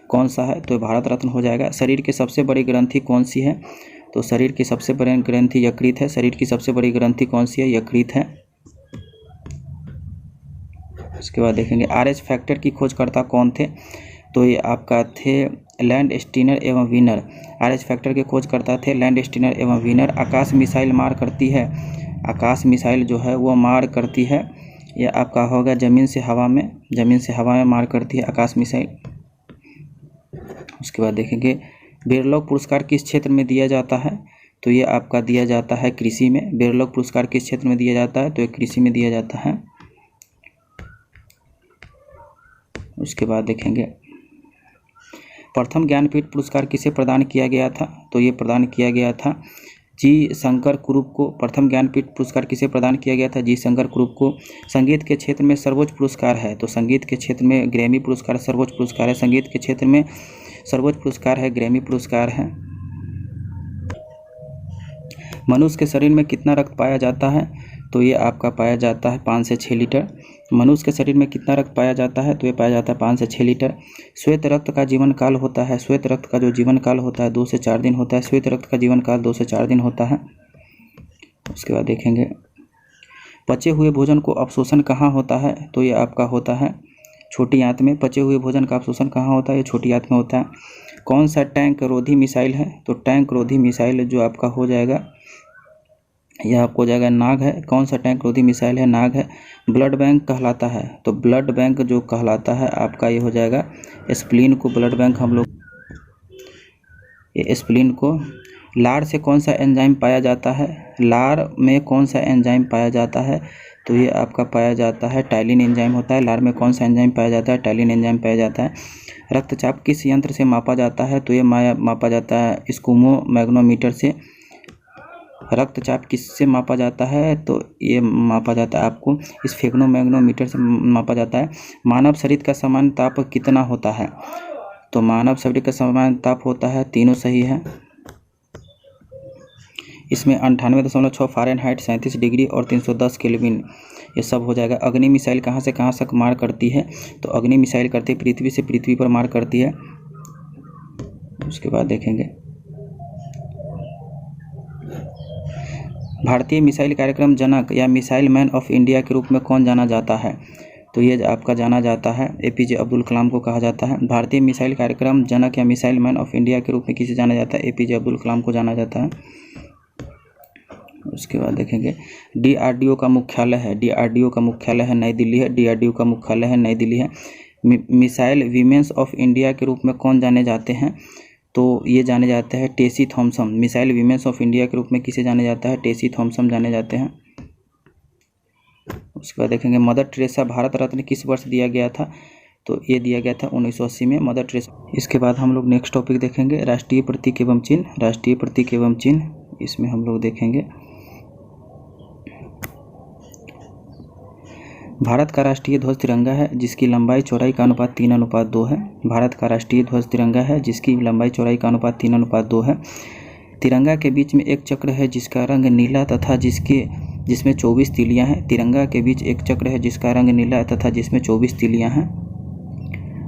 कौन सा है? तो ये भारत रत्न हो जाएगा। शरीर की सबसे बड़ी ग्रंथि कौन सी है? तो शरीर की सबसे बड़ी ग्रंथि यकृत है। शरीर की सबसे बड़ी ग्रंथि कौन सी है? यकृत है। उसके बाद देखेंगे RH फैक्टर की खोजकर्ता कौन थे? तो ये आपका थे लैंडस्टीनर एवं वीनर। RH फैक्टर के खोजकर्ता थे लैंडस्टीनर एवं वीनर। आकाश मिसाइल मार करती है, आकाश मिसाइल जो है वो मार करती है, यह आपका होगा ज़मीन से हवा में मार करती है आकाश मिसाइल। उसके बाद देखेंगे बेरलॉग पुरस्कार किस क्षेत्र में दिया जाता है? तो ये आपका दिया जाता है कृषि में। बेरलॉग पुरस्कार किस क्षेत्र में दिया जाता है? तो ये कृषि में दिया जाता है। उसके बाद देखेंगे प्रथम ज्ञानपीठ पुरस्कार किसे प्रदान किया गया था? तो ये प्रदान किया गया था जी शंकर कुरूप को। प्रथम ज्ञानपीठ पुरस्कार किसे प्रदान किया गया था? जी शंकर कुरूप को। संगीत के क्षेत्र में सर्वोच्च पुरस्कार है, तो संगीत के क्षेत्र में ग्रैमी पुरस्कार सर्वोच्च पुरस्कार है। संगीत के क्षेत्र में सर्वोच्च पुरस्कार है, ग्रैमी पुरस्कार है। मनुष्य के शरीर में कितना रक्त पाया जाता है? तो ये आपका पाया जाता है 5 से 6 लीटर। मनुष्य के शरीर में कितना रक्त पाया जाता है? तो ये पाया जाता है 5 से 6 लीटर। श्वेत रक्त का जीवन काल होता है, श्वेत रक्त का जो जीवन काल होता है 2 से 4 दिन होता है। श्वेत रक्त का जीवन काल 2 से 4 दिन होता है। उसके बाद देखेंगे पचे हुए भोजन को अवशोषण कहाँ होता है? तो ये आपका होता है छोटी आंत में। पचे हुए भोजन का अवशोषण कहाँ होता है? ये छोटी आंत में होता है। कौन सा टैंक रोधी मिसाइल है? तो टैंक रोधी मिसाइल जो आपका हो जाएगा यह आपको हो जाएगा नाग है। कौन सा टैंक रोधी मिसाइल है? नाग है। ब्लड बैंक कहलाता है, तो ब्लड बैंक जो कहलाता है आपका ये हो जाएगा स्प्लीन को। ब्लड बैंक हम लोग ये स्प्लीन को। लार से कौन सा एंजाइम पाया जाता है? लार में कौन सा एंजाइम पाया जाता है? तो ये आपका पाया जाता है टाइलिन एंजाइम होता है। लार में कौन सा एंजाइम पाया जाता है? टाइलिन एंजाइम पाया जाता है। रक्तचाप किस यंत्र से मापा जाता है? तो ये मापा जाता है स्कूमो मैग्नोमीटर से। रक्तचाप किससे मापा जाता है? तो ये मापा जाता है आपको स्फेग्नोमैग्नोमीटर से मापा जाता है। मानव शरीर का सामान्य ताप कितना होता है? तो मानव शरीर का सामान्य ताप होता है, तीनों सही है। इसमें 98.6 फ़ारेनहाइट 37 डिग्री और 310 केल्विन ये सब हो जाएगा। अग्नि मिसाइल कहाँ से कहाँ तक मार करती है? तो अग्नि मिसाइल करती है पृथ्वी से पृथ्वी पर मार करती है। उसके बाद देखेंगे भारतीय मिसाइल कार्यक्रम जनक या मिसाइल मैन ऑफ इंडिया के रूप में कौन जाना जाता है? तो ये आपका जाना जाता है APJ अब्दुल कलाम को कहा जाता है। भारतीय मिसाइल कार्यक्रम जनक या मिसाइल मैन ऑफ इंडिया के रूप में किसे जाना जाता है? APJ अब्दुल कलाम को जाना जाता है। उसके बाद देखेंगे DRDO का मुख्यालय है। DRDO का मुख्यालय है नई दिल्ली है। DRDO का मुख्यालय है नई दिल्ली है। मिसाइल वीमेंस ऑफ इंडिया के रूप में कौन जाने जाते हैं? तो ये जाने जाते हैं Tessy Thomas. Missile women of India के रूप में किसे जाने जाता है? टेसी थॉमसन जाने जाते हैं। उसके बाद देखेंगे मदर टेरेसा भारत रत्न किस वर्ष दिया गया था? तो ये दिया गया था 1980 में मदर टेरेसा। इसके बाद हम लोग नेक्स्ट टॉपिक देखेंगे राष्ट्रीय प्रतीक एवं चिन्ह। राष्ट्रीय प्रतीक एवं चिन्ह इसमें हम लोग देखेंगे भारत का राष्ट्रीय ध्वज तिरंगा है जिसकी लंबाई चौड़ाई का अनुपात 3:2 है। भारत का राष्ट्रीय ध्वज तिरंगा है जिसकी लंबाई चौड़ाई का अनुपात 3:2 है। तिरंगा के बीच में एक चक्र है जिसका रंग नीला तथा जिसमें 24 तीलियां हैं। तिरंगा के बीच एक चक्र है जिसका रंग नीला तथा जिसमें 24 तीलियां हैं।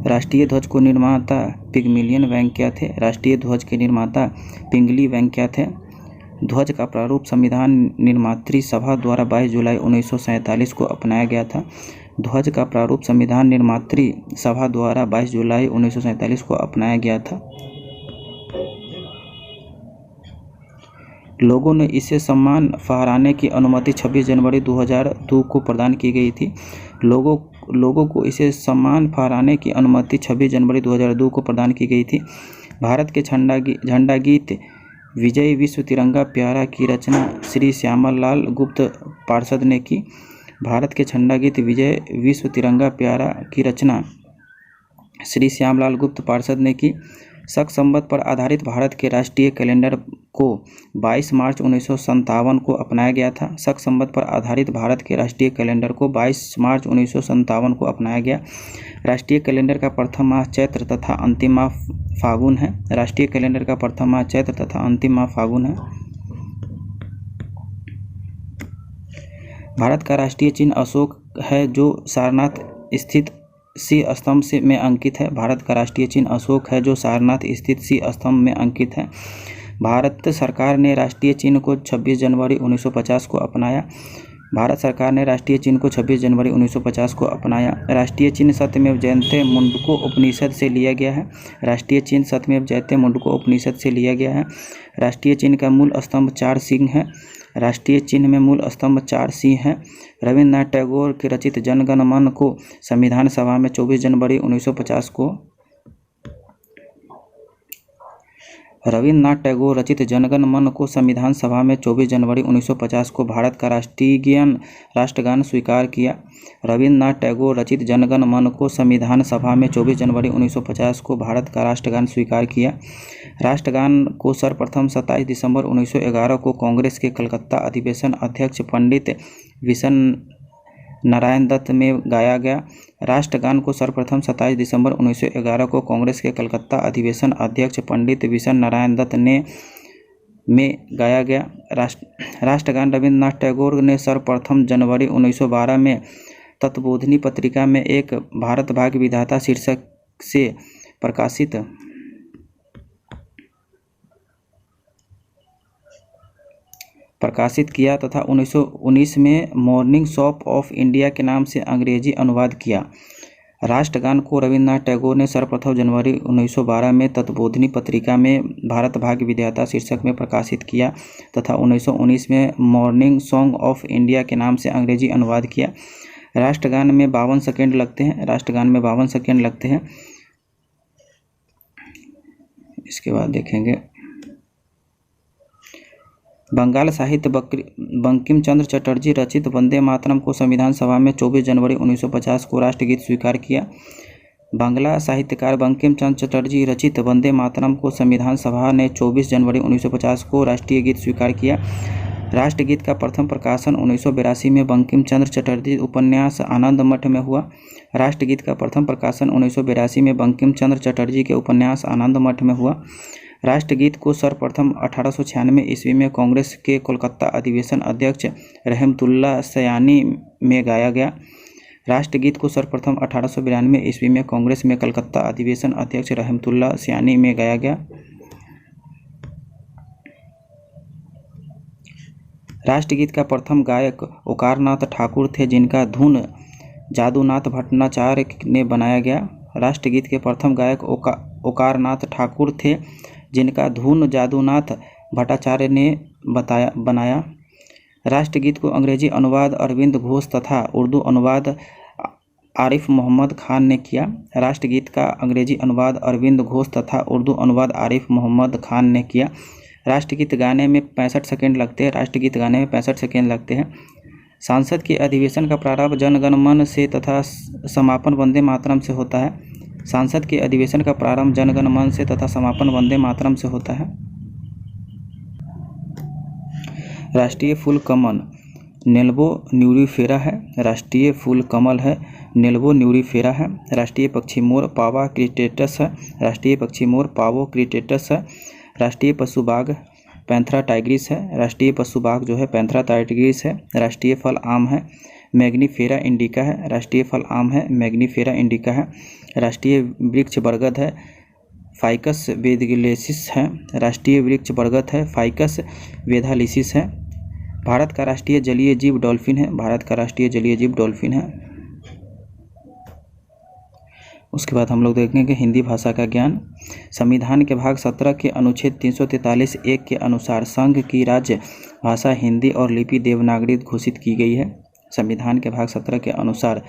राष्ट्रीय ध्वज को निर्माता पिगमिलियन वैंकया थे। राष्ट्रीय ध्वज के निर्माता पिंगली वैंकया थे। ध्वज का प्रारूप संविधान निर्मात्री सभा द्वारा 22 जुलाई 1947 को अपनाया गया था। ध्वज का प्रारूप संविधान निर्मात्री सभा द्वारा 22 जुलाई 1947 को अपनाया गया था। लोगों ने इसे सम्मान फहराने की अनुमति 26 जनवरी 2002 को प्रदान की गई थी। लोगों को इसे सम्मान फहराने की अनुमति 26 जनवरी 2002 को प्रदान की गई थी। भारत के झंडा गीत विजय विश्व तिरंगा प्यारा की रचना श्री श्यामल लाल गुप्त पार्षद ने की। भारत के झंडा गीत विजय विश्व तिरंगा प्यारा की रचना श्री श्यामलाल गुप्त पार्षद ने की। शक संवत पर आधारित भारत के राष्ट्रीय कैलेंडर को 22 मार्च 1957 को अपनाया गया था। शक संवत पर आधारित भारत के राष्ट्रीय कैलेंडर को 22 मार्च 1957 को अपनाया गया। राष्ट्रीय कैलेंडर का प्रथम माह चैत्र तथा अंतिम माह फागुन है। राष्ट्रीय कैलेंडर का प्रथम माह चैत्र तथा अंतिम माह फागुन है। भारत का राष्ट्रीय चिन्ह अशोक है जो सारनाथ स्थित सी स्तंभ से में अंकित है। भारत का राष्ट्रीय चिन्ह अशोक है जो सारनाथ स्थित सी स्तंभ में अंकित है। भारत सरकार ने राष्ट्रीय चिन्ह को 26 जनवरी 1950 को अपनाया। भारत सरकार ने राष्ट्रीय चिन्ह को 26 जनवरी 1950 को अपनाया। राष्ट्रीय चिन्ह सत्यमेव जयते मुंडको उपनिषद से लिया गया है। राष्ट्रीय चिन्ह सत्यमेव जयते मुंडको उपनिषद से लिया गया है। राष्ट्रीय चिन्ह का मूल स्तंभ 4 सिंह है। राष्ट्रीय चिन्ह में मूल स्तंभ 4 सिंह है। रविन्द्रनाथ टैगोर के रचित जन गण मन को संविधान सभा में 24 जनवरी 1950 को रविन्द्रनाथ टैगोर रचित जनगण मन को संविधान सभा में 24 जनवरी 1950 को भारत का राष्ट्रगान स्वीकार किया। रविन्द्रनाथ टैगोर रचित जनगण मन को संविधान सभा में 24 जनवरी 1950 को भारत का राष्ट्रगान स्वीकार किया। राष्ट्रगान को सर्वप्रथम 27 दिसंबर 1911 को कांग्रेस के कलकत्ता अधिवेशन अध्यक्ष पंडित विशन नारायण दत्त में गाया गया। राष्ट्रगान को सर्वप्रथम 27 दिसंबर 1911 को कांग्रेस के कलकत्ता अधिवेशन अध्यक्ष पंडित विशन नारायण दत्त में गाया गया। राष्ट्रगान रविन्द्रनाथ टैगोर ने सर्वप्रथम जनवरी 1912 में तत्वबोधिनी पत्रिका में एक भारत भाग्य विधाता शीर्षक से प्रकाशित किया तथा 1919 में मॉर्निंग शॉप ऑफ इंडिया के नाम से अंग्रेजी अनुवाद किया। राष्ट्रगान को रविन्द्रनाथ टैगोर ने सर्वप्रथम जनवरी 1912 में तत्वबोधिनी पत्रिका में भारत भाग्य विधाता शीर्षक में प्रकाशित किया तथा 1919 में मॉर्निंग सॉन्ग ऑफ इंडिया के नाम से अंग्रेजी अनुवाद किया। राष्ट्रगान में 52 सेकेंड लगते हैं। राष्ट्रगान में 52 सेकेंड लगते हैं। इसके बाद देखेंगे बंगाल साहित्य बंकिम चंद्र चटर्जी रचित वंदे मातरम को संविधान सभा में 24 जनवरी 1950 को राष्ट्रगीत स्वीकार किया। बांग्ला साहित्यकार बंकिम चंद्र चटर्जी रचित वंदे मातरम को संविधान सभा ने 24 जनवरी 1950 को राष्ट्रीय गीत स्वीकार किया। राष्ट्रगीत का प्रथम प्रकाशन 1982 में बंकिम चंद्र चटर्जी उपन्यास आनंद मठ में हुआ। राष्ट्रगीत का प्रथम प्रकाशन 1982 में बंकिम चंद्र चटर्जी के उपन्यास आनंद मठ में हुआ। राष्ट्रगीत को सर्वप्रथम 1896 ईस्वी में कांग्रेस के कोलकाता अधिवेशन अध्यक्ष रहमतुल्लाह सयानी में गाया गया। राष्ट्रगीत को सर्वप्रथम 1892 ईस्वी में कांग्रेस में कलकत्ता अधिवेशन अध्यक्ष रहमतुल्लाह सयानी में गाया गया। राष्ट्रगीत का प्रथम गायक ओकारनाथ ठाकुर थे जिनका धुन जादूनाथ भट्टाचार्य ने बनाया गया। राष्ट्रगीत के प्रथम गायक ओकारनाथ ठाकुर थे जिनका धुन जादूनाथ भट्टाचार्य ने बनाया। राष्ट्रगीत को अंग्रेजी अनुवाद अरविंद घोष तथा उर्दू अनुवाद आरिफ मोहम्मद खान ने किया। राष्ट्रगीत का अंग्रेजी अनुवाद अरविंद घोष तथा उर्दू अनुवाद आरिफ मोहम्मद खान ने किया। राष्ट्रगीत गाने में 65 सेकेंड लगते हैं। राष्ट्रगीत गाने में 65 सेकेंड लगते हैं। संसद के अधिवेशन का प्रारंभ जन गण मन से तथा समापन वंदे मातरम से होता है। संसद के अधिवेशन का प्रारंभ जन गण मन से तथा समापन वंदे मातरम से होता है। राष्ट्रीय फूल कमल नेल्बो न्यूरीफेरा है। राष्ट्रीय फूल कमल है नेल्बो न्यूरीफेरा है। राष्ट्रीय पक्षी मोर पावा क्रिटेटस है। राष्ट्रीय पक्षी मोर पावो क्रिटेटस है। राष्ट्रीय पशु बाघ पैंथरा टाइग्रिस है। राष्ट्रीय पशु बाघ जो है पैंथरा टाइग्रिस है। राष्ट्रीय फल आम है मैग्नीफेरा इंडिका है। राष्ट्रीय फल आम है मैग्नीफेरा इंडिका है। राष्ट्रीय वृक्ष बरगद है फाइकस वेदालिसिस है। राष्ट्रीय वृक्ष बरगद है फाइकस वेदालिसिस है। भारत का राष्ट्रीय जलीय जीव डॉल्फिन है। भारत का राष्ट्रीय जलीय जीव डॉल्फिन है। उसके बाद हम लोग देखेंगे हिंदी भाषा का ज्ञान। संविधान के भाग 17 के अनुच्छेद 343(1) के अनुसार संघ की राज्य भाषा हिंदी और लिपि देवनागरी घोषित की गई है। संविधान के भाग 17 के अनुसार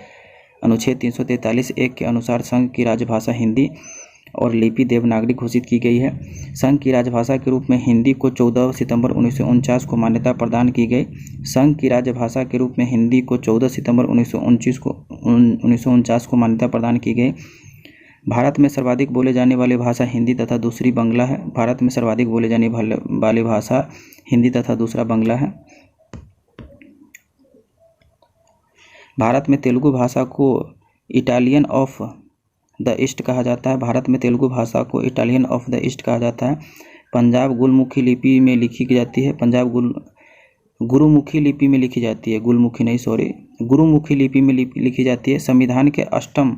अनुच्छेद 343(1) के अनुसार संघ की राजभाषा हिंदी और लिपि देवनागरी घोषित की गई है। संघ की राजभाषा के रूप में हिंदी को 14 सितंबर 1949 को मान्यता प्रदान की गई। संघ की राजभाषा के रूप में हिंदी को 14 सितंबर 1949 को मान्यता प्रदान की गई। भारत में सर्वाधिक बोले जाने वाली भाषा हिंदी तथा दूसरी बांग्ला है। भारत में सर्वाधिक बोले जाने वाली भाषा हिंदी तथा दूसरा बांग्ला है। भारत में तेलुगु भाषा को इटालियन ऑफ द ईस्ट कहा जाता है। भारत में तेलुगु भाषा को इटालियन ऑफ द ईस्ट कहा जाता है। पंजाब गुलमुखी लिपि में लिखी जाती है। गुरुमुखी लिपि में लिखी जाती है, गुलमुखी नहीं सॉरी, गुरुमुखी लिपि में लिखी जाती है। संविधान के 8वें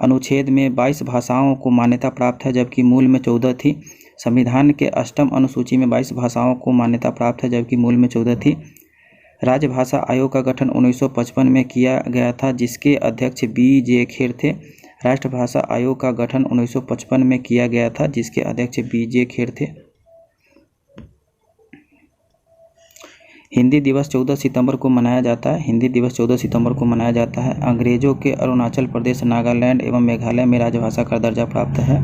अनुच्छेद में 22 भाषाओं को मान्यता प्राप्त है, जबकि मूल में 14 थी। संविधान के 8वें अनुसूची में 22 भाषाओं को मान्यता प्राप्त है, जबकि मूल में 14 थी। राजभाषा आयोग का गठन 1955 में किया गया था, जिसके अध्यक्ष B.J. खेर थे। राष्ट्रभाषा आयोग का गठन 1955 में किया गया था, जिसके अध्यक्ष B.J. खेर थे। हिंदी दिवस 14 सितंबर को मनाया जाता है। हिंदी दिवस 14 सितंबर को मनाया जाता है। अंग्रेजों के अरुणाचल प्रदेश, नागालैंड एवं मेघालय में राजभाषा का दर्जा प्राप्त है।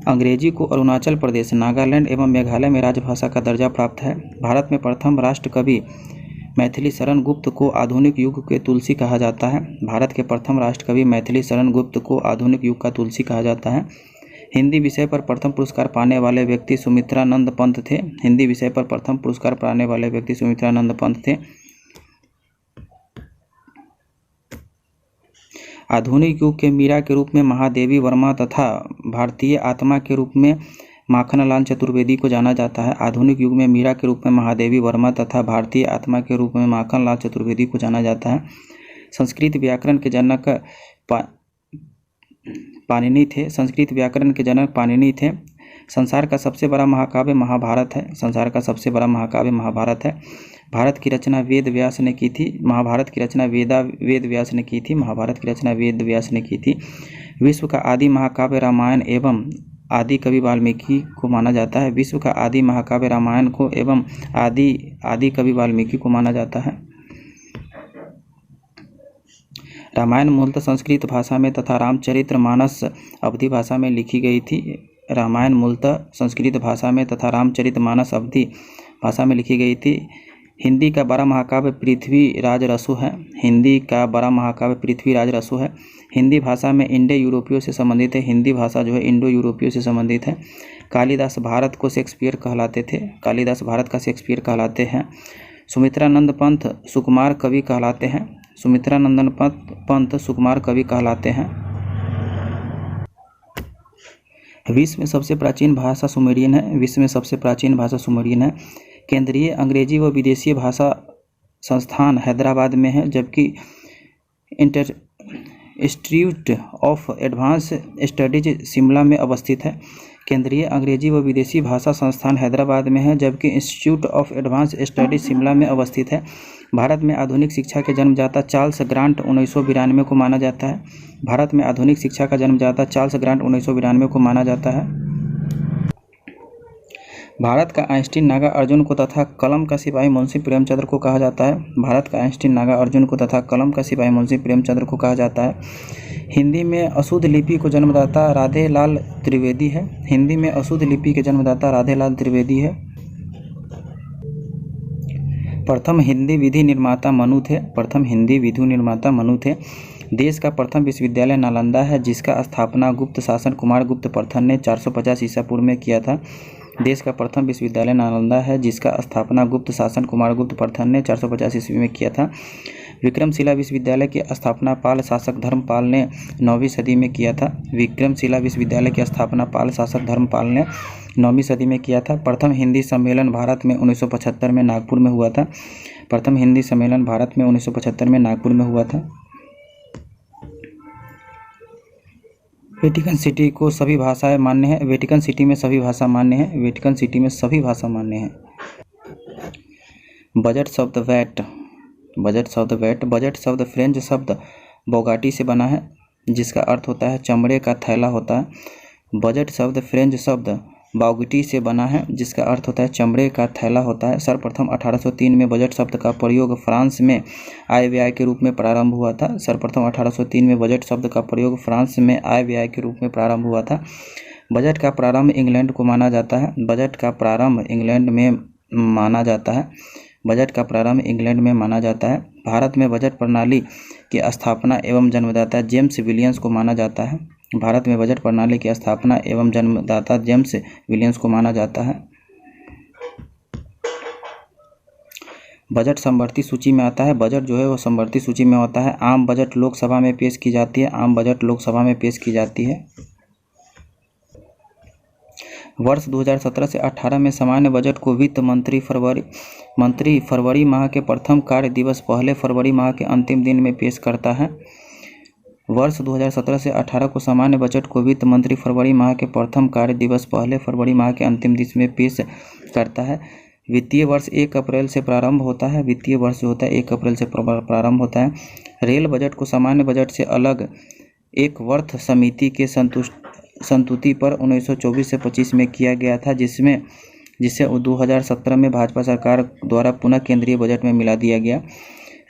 अंग्रेजी को अरुणाचल प्रदेश, नागालैंड एवं मेघालय में राजभाषा का दर्जा प्राप्त है। भारत में प्रथम राष्ट्र कवि मैथिली शरण गुप्त को आधुनिक युग के तुलसी कहा जाता है। भारत के प्रथम राष्ट्र कवि मैथिली शरण गुप्त को आधुनिक युग का तुलसी कहा जाता है। हिंदी विषय पर प्रथम पुरस्कार पाने वाले व्यक्ति सुमित्रानंद पंत थे। हिंदी विषय पर प्रथम पुरस्कार पाने वाले व्यक्ति सुमित्रानंद पंत थे। आधुनिक युग के मीरा के रूप में महादेवी वर्मा तथा भारतीय आत्मा के रूप में माखनलाल चतुर्वेदी को जाना जाता है। आधुनिक युग में मीरा के रूप में महादेवी वर्मा तथा भारतीय आत्मा के रूप में माखनलाल चतुर्वेदी को जाना जाता है। संस्कृत व्याकरण के जनक पाणिनि थे। संस्कृत व्याकरण के जनक पाणिनि थे। संसार का सबसे बड़ा महाकाव्य महाभारत है। संसार का सबसे बड़ा महाकाव्य महाभारत है। भारत की रचना वेद व्यास ने की थी। महाभारत की रचना वेद व्यास ने की थी। महाभारत की रचना वेद व्यास ने की थी। विश्व का आदि महाकाव्य रामायण एवं आदि कवि वाल्मीकि को माना जाता है। विश्व का आदि महाकाव्य रामायण को एवं आदि कवि वाल्मीकि को माना जाता है। रामायण मूलतः संस्कृत भाषा में तथा रामचरितमानस अवधी भाषा में लिखी गई थी। रामायण मूलतः संस्कृत भाषा में तथा रामचरितमानस अवधी भाषा में लिखी गई थी। हिंदी का बड़ा महाकाव्य पृथ्वीराज रसु है। हिंदी का बड़ा महाकाव्य पृथ्वीराज रसु है। हिंदी भाषा में इंडो यूरोपियों से संबंधित है। हिंदी भाषा जो है इंडो यूरोपियों से संबंधित है। कालिदास भारत को शेक्सपियर कहलाते थे। कालिदास भारत का शेक्सपियर कहलाते हैं। सुमित्रानंद पंत सुकुमार कवि कहलाते हैं। सुमित्रानंदन पंत सुकुमार कवि कहलाते हैं। विश्व में सबसे प्राचीन भाषा सुमेरियन है। विश्व में सबसे प्राचीन भाषा सुमेरियन है। केंद्रीय अंग्रेजी व विदेशी भाषा संस्थान हैदराबाद में है, जबकि institute of advance studies Shimla में अवस्थित है। केंद्रीय अंग्रेजी व विदेशी भाषा संस्थान हैदराबाद में है, जबकि institute of advance studies Shimla में अवस्थित है। भारत में आधुनिक शिक्षा के जन्मदाता चार्ल्स ग्रांट 1992 को माना जाता है। भारत में आधुनिक शिक्षा का जन्मदाता चार्ल्स ग्रांट 1992 को माना जाता है। भारत का आइंस्टीन नागार्जुन को तथा कलम का सिपाही मुंशी प्रेमचंद्र को कहा जाता है। भारत का आइंस्टीन नागार्जुन को तथा कलम का सिपाही मुंशी प्रेमचंद्र को कहा जाता है। हिंदी में अशुद्ध लिपि को जन्मदाता राधेलाल त्रिवेदी है। हिंदी में अशुद्ध लिपि के जन्मदाता राधेलाल त्रिवेदी है। प्रथम हिंदी विधि निर्माता मनु थे। प्रथम हिंदी विधि निर्माता मनु थे। देश का प्रथम विश्वविद्यालय नालंदा है, जिसका स्थापना गुप्त शासक कुमार गुप्त प्रथम ने 450 ईसा पूर्व में किया था। देश का प्रथम विश्वविद्यालय नालंदा है, जिसका स्थापना गुप्त शासक कुमार गुप्त प्रथम ने 450 ईस्वी में किया था। विक्रमशिला विश्वविद्यालय की स्थापना पाल शासक धर्मपाल ने 9वीं सदी में किया था। विक्रमशिला विश्वविद्यालय की स्थापना पाल शासक धर्मपाल ने 9वीं सदी में किया था। प्रथम हिंदी सम्मेलन भारत में 1975 में नागपुर में हुआ था। प्रथम हिंदी सम्मेलन भारत में 1975 में नागपुर में हुआ था। वेटिकन सिटी को सभी भाषाएं मान्य है। वेटिकन सिटी में सभी भाषा मान्य है। वेटिकन सिटी में सभी भाषा मान्य है। बजट शब्द वैट। बजट शब्द वैट। बजट शब्द फ्रेंच शब्द बोगाटी से बना है, जिसका अर्थ होता है चमड़े का थैला होता है। बजट शब्द फ्रेंच शब्द बागटी से बना है, जिसका अर्थ होता है चमड़े का थैला होता है। सर्वप्रथम 1803 में बजट शब्द का प्रयोग फ्रांस में आय व्यय के रूप में प्रारंभ हुआ था। सर्वप्रथम 1803 में बजट शब्द का प्रयोग फ्रांस में आय व्यय के रूप में प्रारंभ हुआ था। बजट का प्रारंभ इंग्लैंड को माना जाता है। बजट का प्रारंभ इंग्लैंड में माना जाता है। बजट का प्रारंभ इंग्लैंड में माना जाता है। भारत में बजट प्रणाली की स्थापना एवं जन्मदाता जेम्स विलियम्स को माना जाता है। भारत में बजट प्रणाली की स्थापना एवं जन्मदाता जेम्स विलियम्स को माना जाता है। बजट समवर्ती सूची में आता है। बजट जो है वो समवर्ती सूची में होता है। आम बजट लोकसभा में पेश की जाती है। आम बजट लोकसभा में पेश की जाती है। वर्ष 2017 से 18 में सामान्य बजट को वित्त मंत्री फरवरी माह के प्रथम कार्य दिवस पहले फरवरी माह के अंतिम दिन में पेश करता है। वर्ष 2017 से 18 को सामान्य बजट को वित्त मंत्री फरवरी माह के प्रथम कार्य दिवस पहले फरवरी माह के अंतिम दिन में पेश करता है। वित्तीय वर्ष 1 अप्रैल से प्रारंभ होता है। वित्तीय वर्ष जो होता है 1 अप्रैल से प्रारंभ होता है। रेल बजट को सामान्य बजट से अलग एक वर्थ समिति के संस्तुति पर 1924 से 25 में किया गया था, जिसे 2017 में भाजपा सरकार द्वारा पुनः केंद्रीय बजट में मिला दिया गया।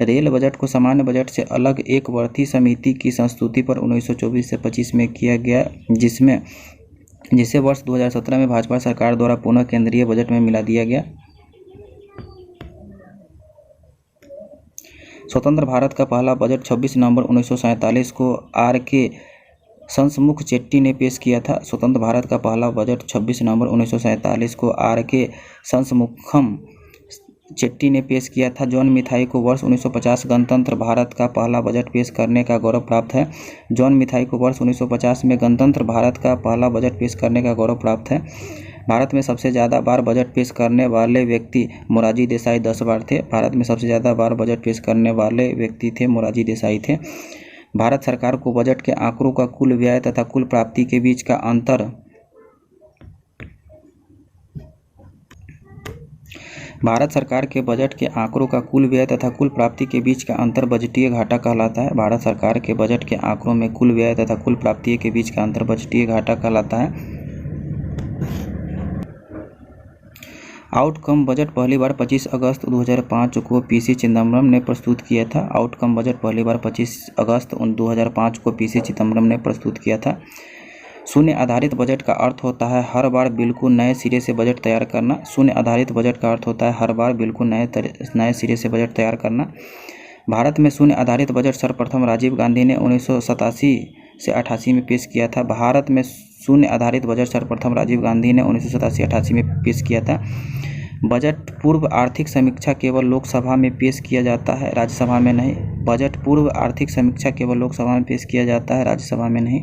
रेल बजट को सामान्य बजट से अलग एक वर्थी समिति की संस्तुति पर 1924 से 25 में किया गया, जिसे वर्ष 2017 में भाजपा सरकार द्वारा पुनः केंद्रीय बजट में मिला दिया गया। स्वतंत्र भारत का पहला बजट 26 नवंबर 1947 को R.K. संसमुख चेट्टी ने पेश किया था। स्वतंत्र भारत का पहला बजट 26 नवंबर 1947 को R.K. संसमुखम चेट्टी ने पेश किया था। जॉन मिथाई को वर्ष 1950 गणतंत्र भारत का पहला बजट पेश करने का गौरव प्राप्त है। जॉन मिथाई को वर्ष 1950 में गणतंत्र भारत का पहला बजट पेश करने का गौरव प्राप्त है। भारत में सबसे ज़्यादा बार बजट पेश करने वाले व्यक्ति मोरारजी देसाई 10 बार थे। भारत में सबसे ज़्यादा बार बजट पेश करने वाले व्यक्ति थे मोरारजी देसाई थे। भारत सरकार को बजट के आंकड़ों का कुल व्यय तथा कुल प्राप्ति के बीच का अंतर भारत सरकार के बजट के आंकड़ों का कुल व्यय तथा कुल प्राप्ति के बीच का अंतर बजटीय घाटा कहलाता है। भारत सरकार के बजट के आंकड़ों में कुल व्यय तथा कुल प्राप्ति के बीच का अंतर बजटीय घाटा कहलाता है। आउटकम बजट पहली बार 25 अगस्त 2005 को पीसी चिदम्बरम ने प्रस्तुत किया था। आउटकम बजट पहली बार 25 अगस्त 2005 को पीसी चिदम्बरम ने प्रस्तुत किया था। शून्य आधारित बजट का अर्थ होता है हर बार बिल्कुल नए सिरे से बजट तैयार करना। शून्य आधारित बजट का अर्थ होता है हर बार बिल्कुल नए सिरे से बजट तैयार करना। भारत में शून्य आधारित बजट सर्वप्रथम राजीव गांधी ने 1987 से 88 में पेश किया था। भारत में शून्य आधारित बजट सर्वप्रथम राजीव गांधी ने 1987-88 में पेश किया था। बजट पूर्व आर्थिक समीक्षा केवल लोकसभा में पेश किया जाता है, राज्यसभा में नहीं। बजट पूर्व आर्थिक समीक्षा केवल लोकसभा में पेश किया जाता है, राज्यसभा में नहीं।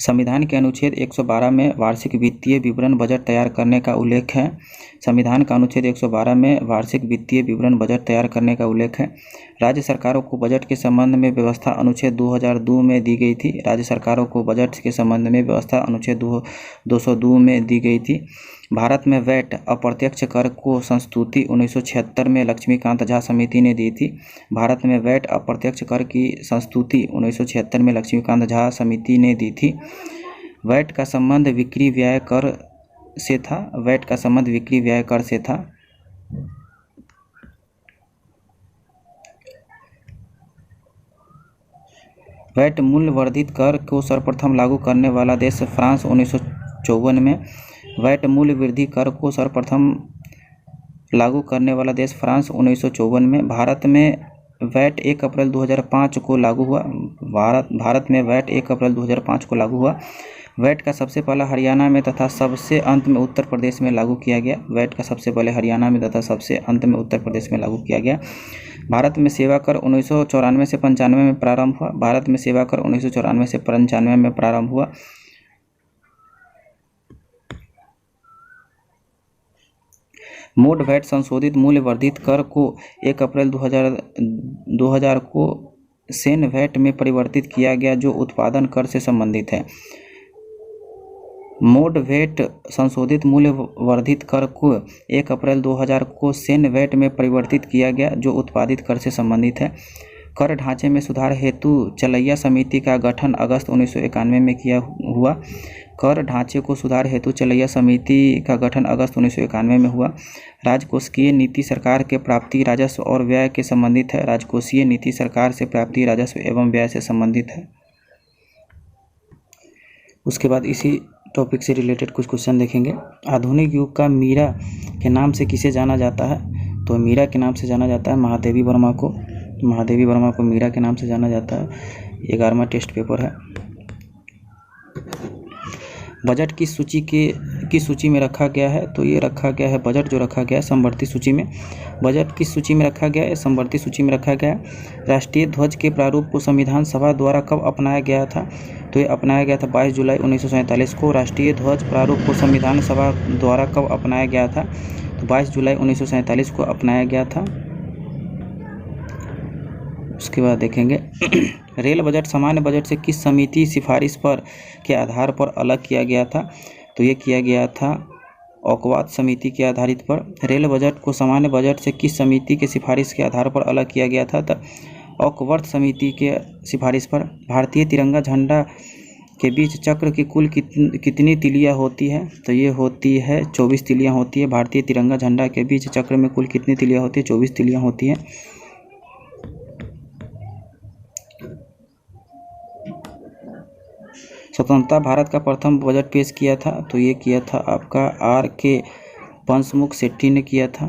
संविधान के अनुच्छेद 112 में वार्षिक वित्तीय विवरण बजट तैयार करने का उल्लेख है। संविधान का अनुच्छेद 112 में वार्षिक वित्तीय विवरण बजट तैयार करने का उल्लेख है। राज्य सरकारों को बजट के संबंध में व्यवस्था अनुच्छेद 2002 में दी गई थी। राज्य सरकारों को बजट के संबंध में व्यवस्था अनुच्छेद 202 में दी गई थी। भारत में वैट अप्रत्यक्ष कर को संस्तुति 1976 में लक्ष्मीकांत झा समिति ने दी थी। भारत में वैट अप्रत्यक्ष कर की संस्तुति 1976 में लक्ष्मीकांत झा समिति ने दी थी। वैट का संबंध बिक्री व्यय कर से था। वैट का संबंध बिक्री व्यय कर से था। वैट मूल्य वर्धित कर को सर्वप्रथम लागू करने वाला देश फ्रांस 1954 में। वैट मूल्य वृद्धि कर को सर्वप्रथम लागू करने वाला देश फ्रांस 1954 में। भारत में वैट 1 अप्रैल 2005 को लागू हुआ। भारत में वैट 1 अप्रैल 2005 को लागू हुआ। वैट का सबसे पहला हरियाणा में तथा सबसे अंत में उत्तर प्रदेश में लागू किया गया। वैट का सबसे पहले हरियाणा में तथा सबसे अंत में उत्तर प्रदेश में लागू किया गया। भारत में सेवा कर 1994 से 95 में प्रारंभ हुआ। भारत में सेवा कर 1994 से 95 में प्रारंभ हुआ। मोड वैट संशोधित मूल्य वर्धित कर को 1 अप्रैल 2000 को सेन वैट में परिवर्तित किया गया, जो उत्पादन कर से संबंधित है। मोड वैट संशोधित मूल्य वर्धित कर को 1 अप्रैल 2000 को सेन वैट में परिवर्तित किया गया, जो उत्पादित कर से संबंधित है। कर ढांचे में सुधार हेतु चलैया समिति का गठन अगस्त 1991 में किया हुआ। कर ढांचे को सुधार हेतु चलैया समिति का गठन अगस्त 1991 में हुआ। राजकोषीय नीति सरकार के प्राप्ति, राजस्व और व्यय के संबंधित है। राजकोषीय नीति सरकार से प्राप्ति, राजस्व एवं व्यय से संबंधित है। उसके बाद इसी टॉपिक से रिलेटेड कुछ क्वेश्चन देखेंगे। आधुनिक युग का मीरा के नाम से किसे जाना जाता है? तो मीरा के नाम से जाना जाता है महादेवी वर्मा को। महादेवी वर्मा को मीरा के नाम से जाना जाता है। 11वां टेस्ट पेपर है। बजट की सूची किस सूची में रखा गया है? तो ये रखा गया है बजट जो रखा गया है समवर्ती सूची में। बजट किस सूची में रखा गया है? समवर्ती सूची में रखा गया है। राष्ट्रीय ध्वज के प्रारूप को संविधान सभा द्वारा कब अपनाया गया था? तो ये अपनाया गया था 22 जुलाई 1947 को। राष्ट्रीय ध्वज प्रारूप को संविधान सभा द्वारा कब अपनाया गया था? तो 22 जुलाई 1947 को अपनाया गया था। उसके बाद देखेंगे रेल बजट सामान्य बजट से किस समिति सिफारिश पर के आधार पर अलग किया गया था? तो ये किया गया था औकवाद समिति के आधारित पर। रेल बजट को सामान्य बजट से किस समिति के सिफारिश के आधार पर अलग किया गया था? तो औकवर्थ समिति के सिफारिश पर। भारतीय तिरंगा झंडा के बीच चक्र की कुल कितनी तिलियां होती है? तो ये होती है 24 तिलियां होती है। भारतीय तिरंगा झंडा के बीच चक्र में कुल कितनी तिलियां होती है? 24 तिलियां होती हैं। स्वतंत्रता भारत का प्रथम बजट पेश किया था? तो ये किया था आपका R.K. पंचमुख सेठी ने किया था।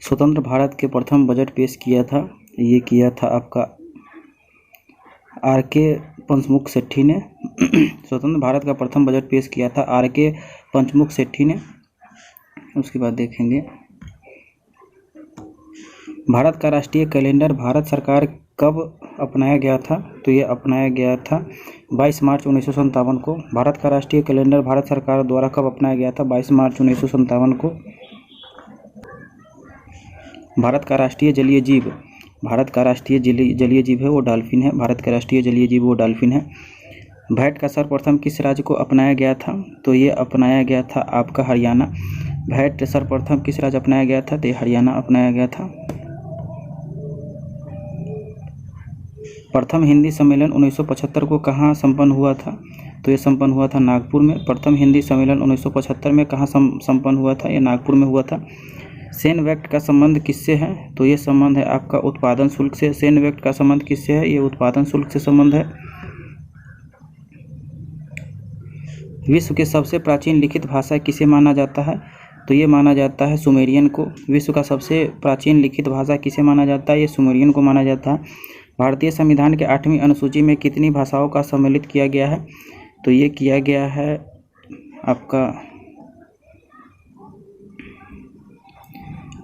स्वतंत्र भारत के प्रथम बजट पेश किया था, ये किया था आपका R.K. पंचमुख सेठी ने। स्वतंत्र भारत का प्रथम बजट पेश किया था R.K. पंचमुख सेठी ने। उसके बाद देखेंगे भारत का राष्ट्रीय कैलेंडर भारत सरकार कब अपनाया गया था? तो ये अपनाया गया था 22 मार्च 1957 को। भारत का राष्ट्रीय कैलेंडर भारत सरकार द्वारा कब अपनाया गया था? 22 मार्च 1957 को। भारत का राष्ट्रीय जलीय जीव, भारत का राष्ट्रीय जलीय जीव है वो डॉल्फिन है। भारत का राष्ट्रीय जलीय जीव वो डॉल्फिन है। वैट का सर्वप्रथम किस राज्य को अपनाया गया था? तो ये अपनाया गया था आपका हरियाणा। वैट सर्वप्रथम किस राज्य अपनाया गया था? तो ये हरियाणा अपनाया गया था। प्रथम हिंदी सम्मेलन 1975 को कहाँ संपन्न हुआ था? तो ये संपन्न हुआ था नागपुर में। प्रथम हिंदी सम्मेलन 1975 में कहाँ संपन्न हुआ था? ये नागपुर में हुआ था। सेन वैक्ट का संबंध किससे है? तो ये संबंध है आपका उत्पादन शुल्क से। सेन वैक्ट का संबंध किससे है? ये उत्पादन शुल्क से संबंध है। विश्व के सबसे प्राचीन लिखित भाषा किसे माना जाता है? तो ये माना जाता है सुमेरियन को। विश्व का सबसे प्राचीन लिखित भाषा किसे माना जाता है? ये सुमेरियन को माना जाता है। भारतीय संविधान के 8वीं अनुसूची में कितनी भाषाओं का सम्मिलित किया गया है? तो ये किया गया है आपका,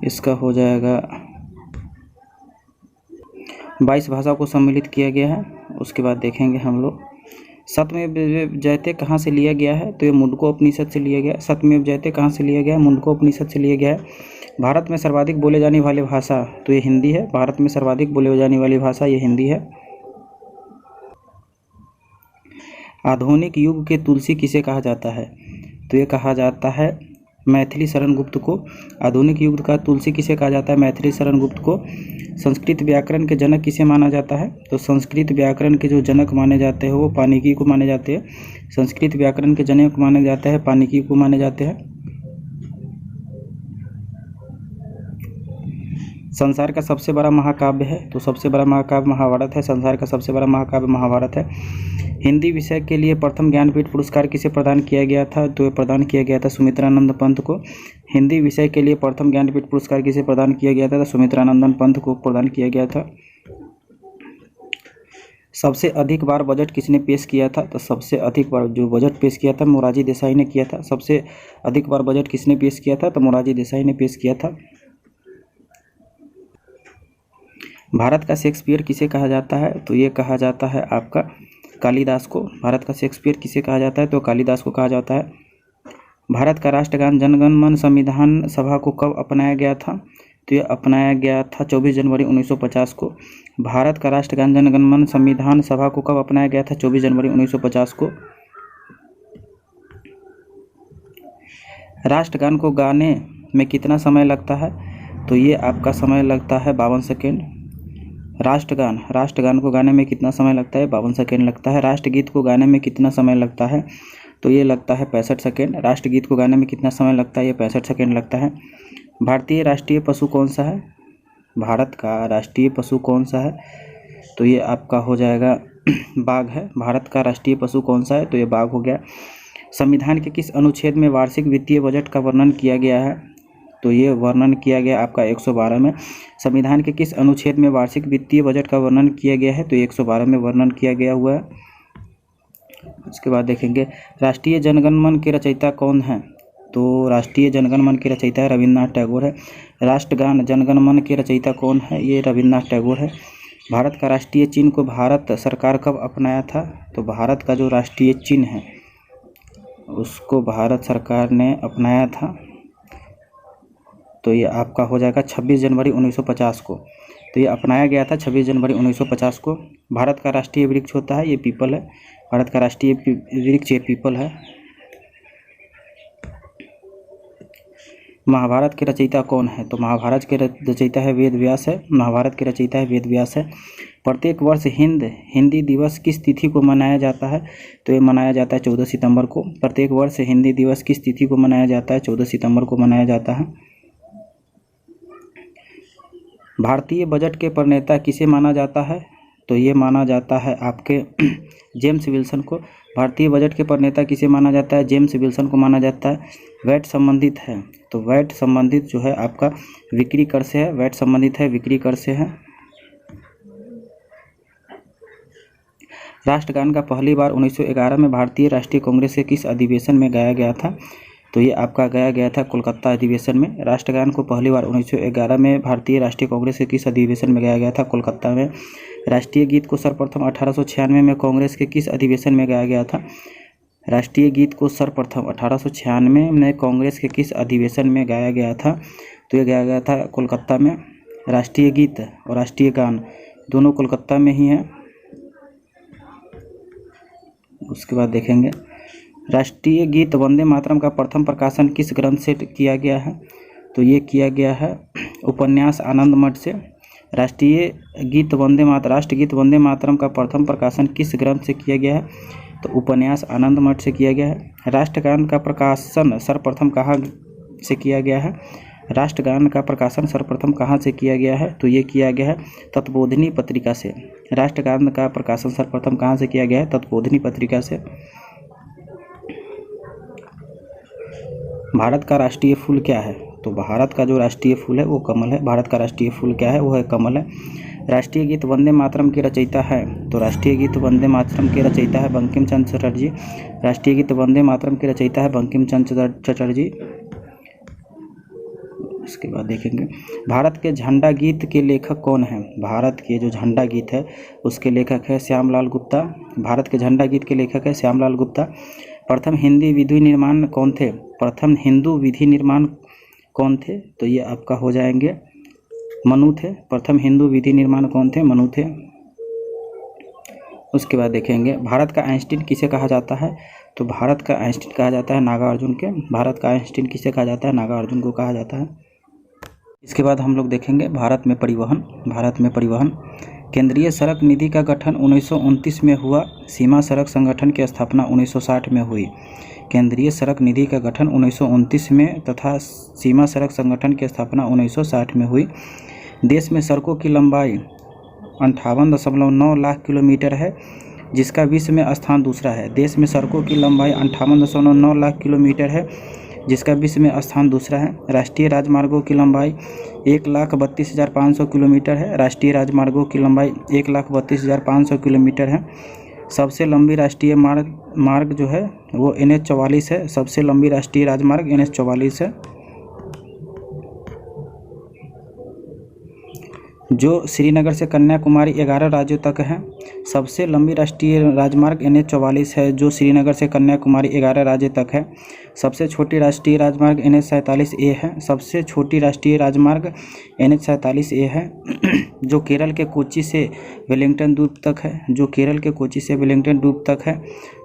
इसका हो जाएगा 22 भाषाओं को सम्मिलित किया गया है। उसके बाद देखेंगे हम लोग सत्यमेव जयते कहाँ से लिया गया है? तो ये मुंडको उपनिषद से लिया गया है। सत्यमेव जयते कहाँ से लिया गया है? मुंडको उपनिषद से लिया गया है। भारत में सर्वाधिक बोले जाने वाली भाषा तो ये हिंदी है। भारत में सर्वाधिक बोले जाने वाली भाषा ये हिंदी है। आधुनिक युग के तुलसी किसे कहा जाता है? तो ये कहा जाता है मैथिली शरण गुप्त को। आधुनिक युग का तुलसी किसे कहा जाता है? मैथिली शरण गुप्त को। संस्कृत व्याकरण के जनक किसे माना जाता है? तो संस्कृत व्याकरण के जो जनक माने जाते हैं वो पाणिनि को माने जाते हैं। संस्कृत व्याकरण के जनक माने जाते हैं पाणिनि को माने जाते हैं। संसार का सबसे बड़ा महाकाव्य है? तो सबसे बड़ा महाकाव्य महाभारत है। संसार का सबसे बड़ा महाकाव्य महाभारत है। हिंदी विषय के लिए प्रथम ज्ञानपीठ पुरस्कार किसे प्रदान किया गया था? तो ये प्रदान किया गया था सुमित्रानंद पंत को। हिंदी विषय के लिए प्रथम ज्ञानपीठ पुरस्कार किसे प्रदान किया गया था? तो सुमित्रानंदन पंत को प्रदान किया गया था। सबसे अधिक बार बजट किसने पेश किया था? तो सबसे अधिक बार जो बजट पेश किया था मोरारजी देसाई ने किया था। सबसे अधिक बार बजट किसने पेश किया था? तो मोरारजी देसाई ने पेश किया था। भारत का शेक्सपियर किसे कहा जाता है? तो ये कहा जाता है आपका कालिदास को। भारत का शेक्सपियर किसे कहा जाता है? तो कालिदास को कहा जाता है। भारत का राष्ट्रगान जनगण मन संविधान सभा को कब अपनाया गया था? तो ये अपनाया गया था 24 जनवरी 1950 को। भारत का राष्ट्रगान जनगण मन संविधान सभा को कब अपनाया गया था? 24 जनवरी 1950 को। राष्ट्रगान को गाने में कितना समय लगता है? तो ये आपका समय लगता है 52 सेकेंड। राष्ट्रगान को गाने में कितना समय लगता है? 52 सेकेंड लगता है। राष्ट्रगीत को गाने में कितना समय लगता है? तो ये लगता है 65 सेकेंड। राष्ट्रगीत को गाने में कितना समय लगता है? ये 65 सेकेंड लगता है। भारतीय राष्ट्रीय पशु कौन सा है? भारत का राष्ट्रीय पशु कौन सा है? तो ये आपका हो जाएगा बाघ है। भारत का राष्ट्रीय पशु कौन सा है? तो ये बाघ हो गया। संविधान के किस अनुच्छेद में वार्षिक वित्तीय बजट का वर्णन किया गया है? तो ये वर्णन किया गया आपका 112 में। संविधान के किस अनुच्छेद में वार्षिक वित्तीय बजट का वर्णन किया गया है? तो 112 में वर्णन किया गया हुआ है। उसके बाद देखेंगे राष्ट्रीय जनगण मन के रचयिता कौन है। तो राष्ट्रीय जनगण मन के रचयिता है रविन्द्रनाथ टैगोर है। राष्ट्रगान जनगण मन के रचयिता कौन है, ये रविन्द्रनाथ टैगोर है। भारत का राष्ट्रीय चिन्ह को भारत सरकार कब अपनाया था। तो भारत का जो राष्ट्रीय चिन्ह है उसको भारत सरकार ने अपनाया था, तो ये आपका हो जाएगा 26 जनवरी 1950 को। तो ये अपनाया गया था 26 जनवरी 1950 को। भारत का राष्ट्रीय वृक्ष होता है ये पीपल है। भारत का राष्ट्रीय वृक्ष ये पीपल है। महाभारत के रचयिता कौन है। तो महाभारत के रचयिता है वेद व्यास है। महाभारत के रचयिता है वेद व्यास है। प्रत्येक वर्ष हिंदी दिवस किस तिथि को मनाया जाता है। तो ये मनाया जाता है 14 सितंबर को। प्रत्येक वर्ष हिंदी दिवस किस तिथि को मनाया जाता है, 14 सितंबर को मनाया जाता है। भारतीय बजट के प्रणेता किसे माना जाता है। तो ये माना जाता है आपके जेम्स विल्सन को। भारतीय बजट के प्रणेता किसे माना जाता है, जेम्स विल्सन को माना जाता है। वैट संबंधित है, तो वैट संबंधित जो है आपका बिक्री कर से है। वैट संबंधित है बिक्री कर से है। राष्ट्रगान का पहली बार 1911 में भारतीय राष्ट्रीय कांग्रेस के किस अधिवेशन में गाया गया था। तो ये आपका गाया गया था कोलकाता अधिवेशन में। राष्ट्रगान को पहली बार 1911 में भारतीय राष्ट्रीय कांग्रेस के किस अधिवेशन में गाया गया था, कोलकाता में। राष्ट्रीय गीत को सर्वप्रथम 1896 में कांग्रेस के किस अधिवेशन में गाया गया था। राष्ट्रीय गीत को सर्वप्रथम 1896 में कांग्रेस के किस अधिवेशन में गाया गया था। तो ये गाया गया था कोलकाता में। राष्ट्रीय गीत और राष्ट्रीय गान दोनों कोलकाता में ही है। उसके बाद देखेंगे राष्ट्रीय गीत वंदे मातरम का प्रथम प्रकाशन किस ग्रंथ से किया गया है। तो ये किया गया है उपन्यास आनंद मठ से। राष्ट्रीय गीत वंदे मातरम का प्रथम प्रकाशन किस ग्रंथ से किया गया है। तो उपन्यास आनंद मठ से किया गया है। राष्ट्रगान का प्रकाशन सर्वप्रथम कहाँ से किया गया है। राष्ट्रगान का प्रकाशन सर्वप्रथम कहाँ से किया गया है। तो ये किया गया है तत्बोधिनी पत्रिका से। राष्ट्रगान का प्रकाशन सर्वप्रथम कहाँ से किया गया है, तत्बोधिनी पत्रिका से। भारत का राष्ट्रीय फूल क्या है। तो भारत का जो राष्ट्रीय फूल है वो कमल है। भारत का राष्ट्रीय फूल क्या है, वो है कमल है। राष्ट्रीय गीत वंदे मातरम के रचयिता है। तो राष्ट्रीय गीत वंदे मातरम के रचयिता है बंकिम चंद्र चटर्जी। राष्ट्रीय गीत वंदे मातरम के रचयिता है बंकिम चंद्र चटर्जी। उसके बाद देखेंगे भारत के झंडा गीत के लेखक कौन है। भारत के जो झंडा गीत है उसके लेखक है श्यामलाल गुप्ता। भारत के झंडा गीत के लेखक है श्यामलाल गुप्ता। प्रथम हिंदी विधि निर्माण कौन थे। प्रथम हिंदू विधि निर्माण कौन थे। तो ये आपका हो जाएंगे मनु थे। प्रथम हिंदू विधि निर्माण कौन थे, मनु थे। उसके बाद देखेंगे भारत का आइंस्टीन किसे कहा जाता है। तो भारत का आइंस्टीन कहा जाता है नागार्जुन के। भारत का आइंस्टीन किसे कहा जाता है, नागार्जुन को कहा जाता है। इसके बाद हम लोग देखेंगे भारत में परिवहन। भारत में परिवहन केंद्रीय सड़क निधि का गठन 1929 में हुआ। सीमा सड़क संगठन की स्थापना 1960 में हुई। केंद्रीय सड़क निधि का गठन 1929 में तथा सीमा सड़क संगठन की स्थापना 1960 में हुई। देश में सड़कों की लंबाई 58.9 लाख किलोमीटर है, जिसका विश्व में स्थान दूसरा है। देश में सड़कों की लंबाई 58.9 लाख किलोमीटर है, जिसका विश्व में स्थान दूसरा है। राष्ट्रीय राजमार्गों की लंबाई 1,32,500 किलोमीटर है। राष्ट्रीय राजमार्गों की लंबाई 1,32,500 किलोमीटर है। सबसे लंबी राष्ट्रीय मार्ग जो है वो NH-44 है। सबसे लंबी राष्ट्रीय राजमार्ग NH-44 है, जो श्रीनगर से कन्याकुमारी 11 राज्यों तक है। सबसे लंबी राष्ट्रीय राजमार्ग NH-44 है, जो श्रीनगर से कन्याकुमारी 11 राज्य तक है। सबसे छोटी राष्ट्रीय राजमार्ग NH-47A है। सबसे छोटी राष्ट्रीय राजमार्ग NH-47A है, जो केरल के कोच्चि से वेलिंगटन द्वीप तक है। जो केरल के कोच्चि से वेलिंगटन द्वीप तक है।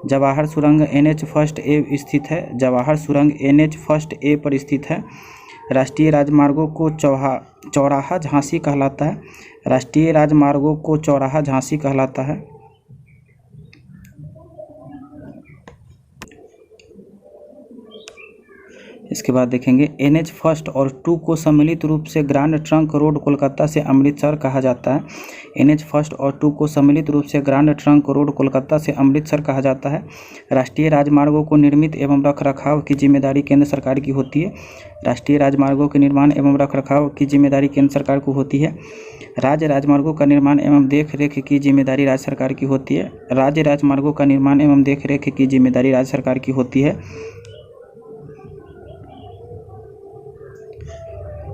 जवाहर सुरंग NH-1A स्थित है। जवाहर सुरंग NH-1A पर स्थित है। राष्ट्रीय राजमार्गों को चौराहा झांसी कहलाता है। राष्ट्रीय राजमार्गों को चौराहा झांसी कहलाता है। इसके बाद देखेंगे NH-1 और 2 को सम्मिलित रूप से ग्रैंड ट्रंक रोड कोलकाता से अमृतसर कहा जाता है। NH-1 और 2 को सम्मिलित रूप से ग्रैंड ट्रंक रोड कोलकाता से अमृतसर कहा जाता है। राष्ट्रीय राजमार्गों को निर्मित एवं रखरखाव की जिम्मेदारी केंद्र सरकार की होती है। राष्ट्रीय राजमार्गों के निर्माण एवं रखरखाव की जिम्मेदारी केंद्र सरकार को होती है। राज्य राजमार्गों का निर्माण एवं देख रेख की जिम्मेदारी राज्य सरकार की होती है। राज्य राजमार्गों का निर्माण एवं देख रेख की जिम्मेदारी राज्य सरकार की होती है।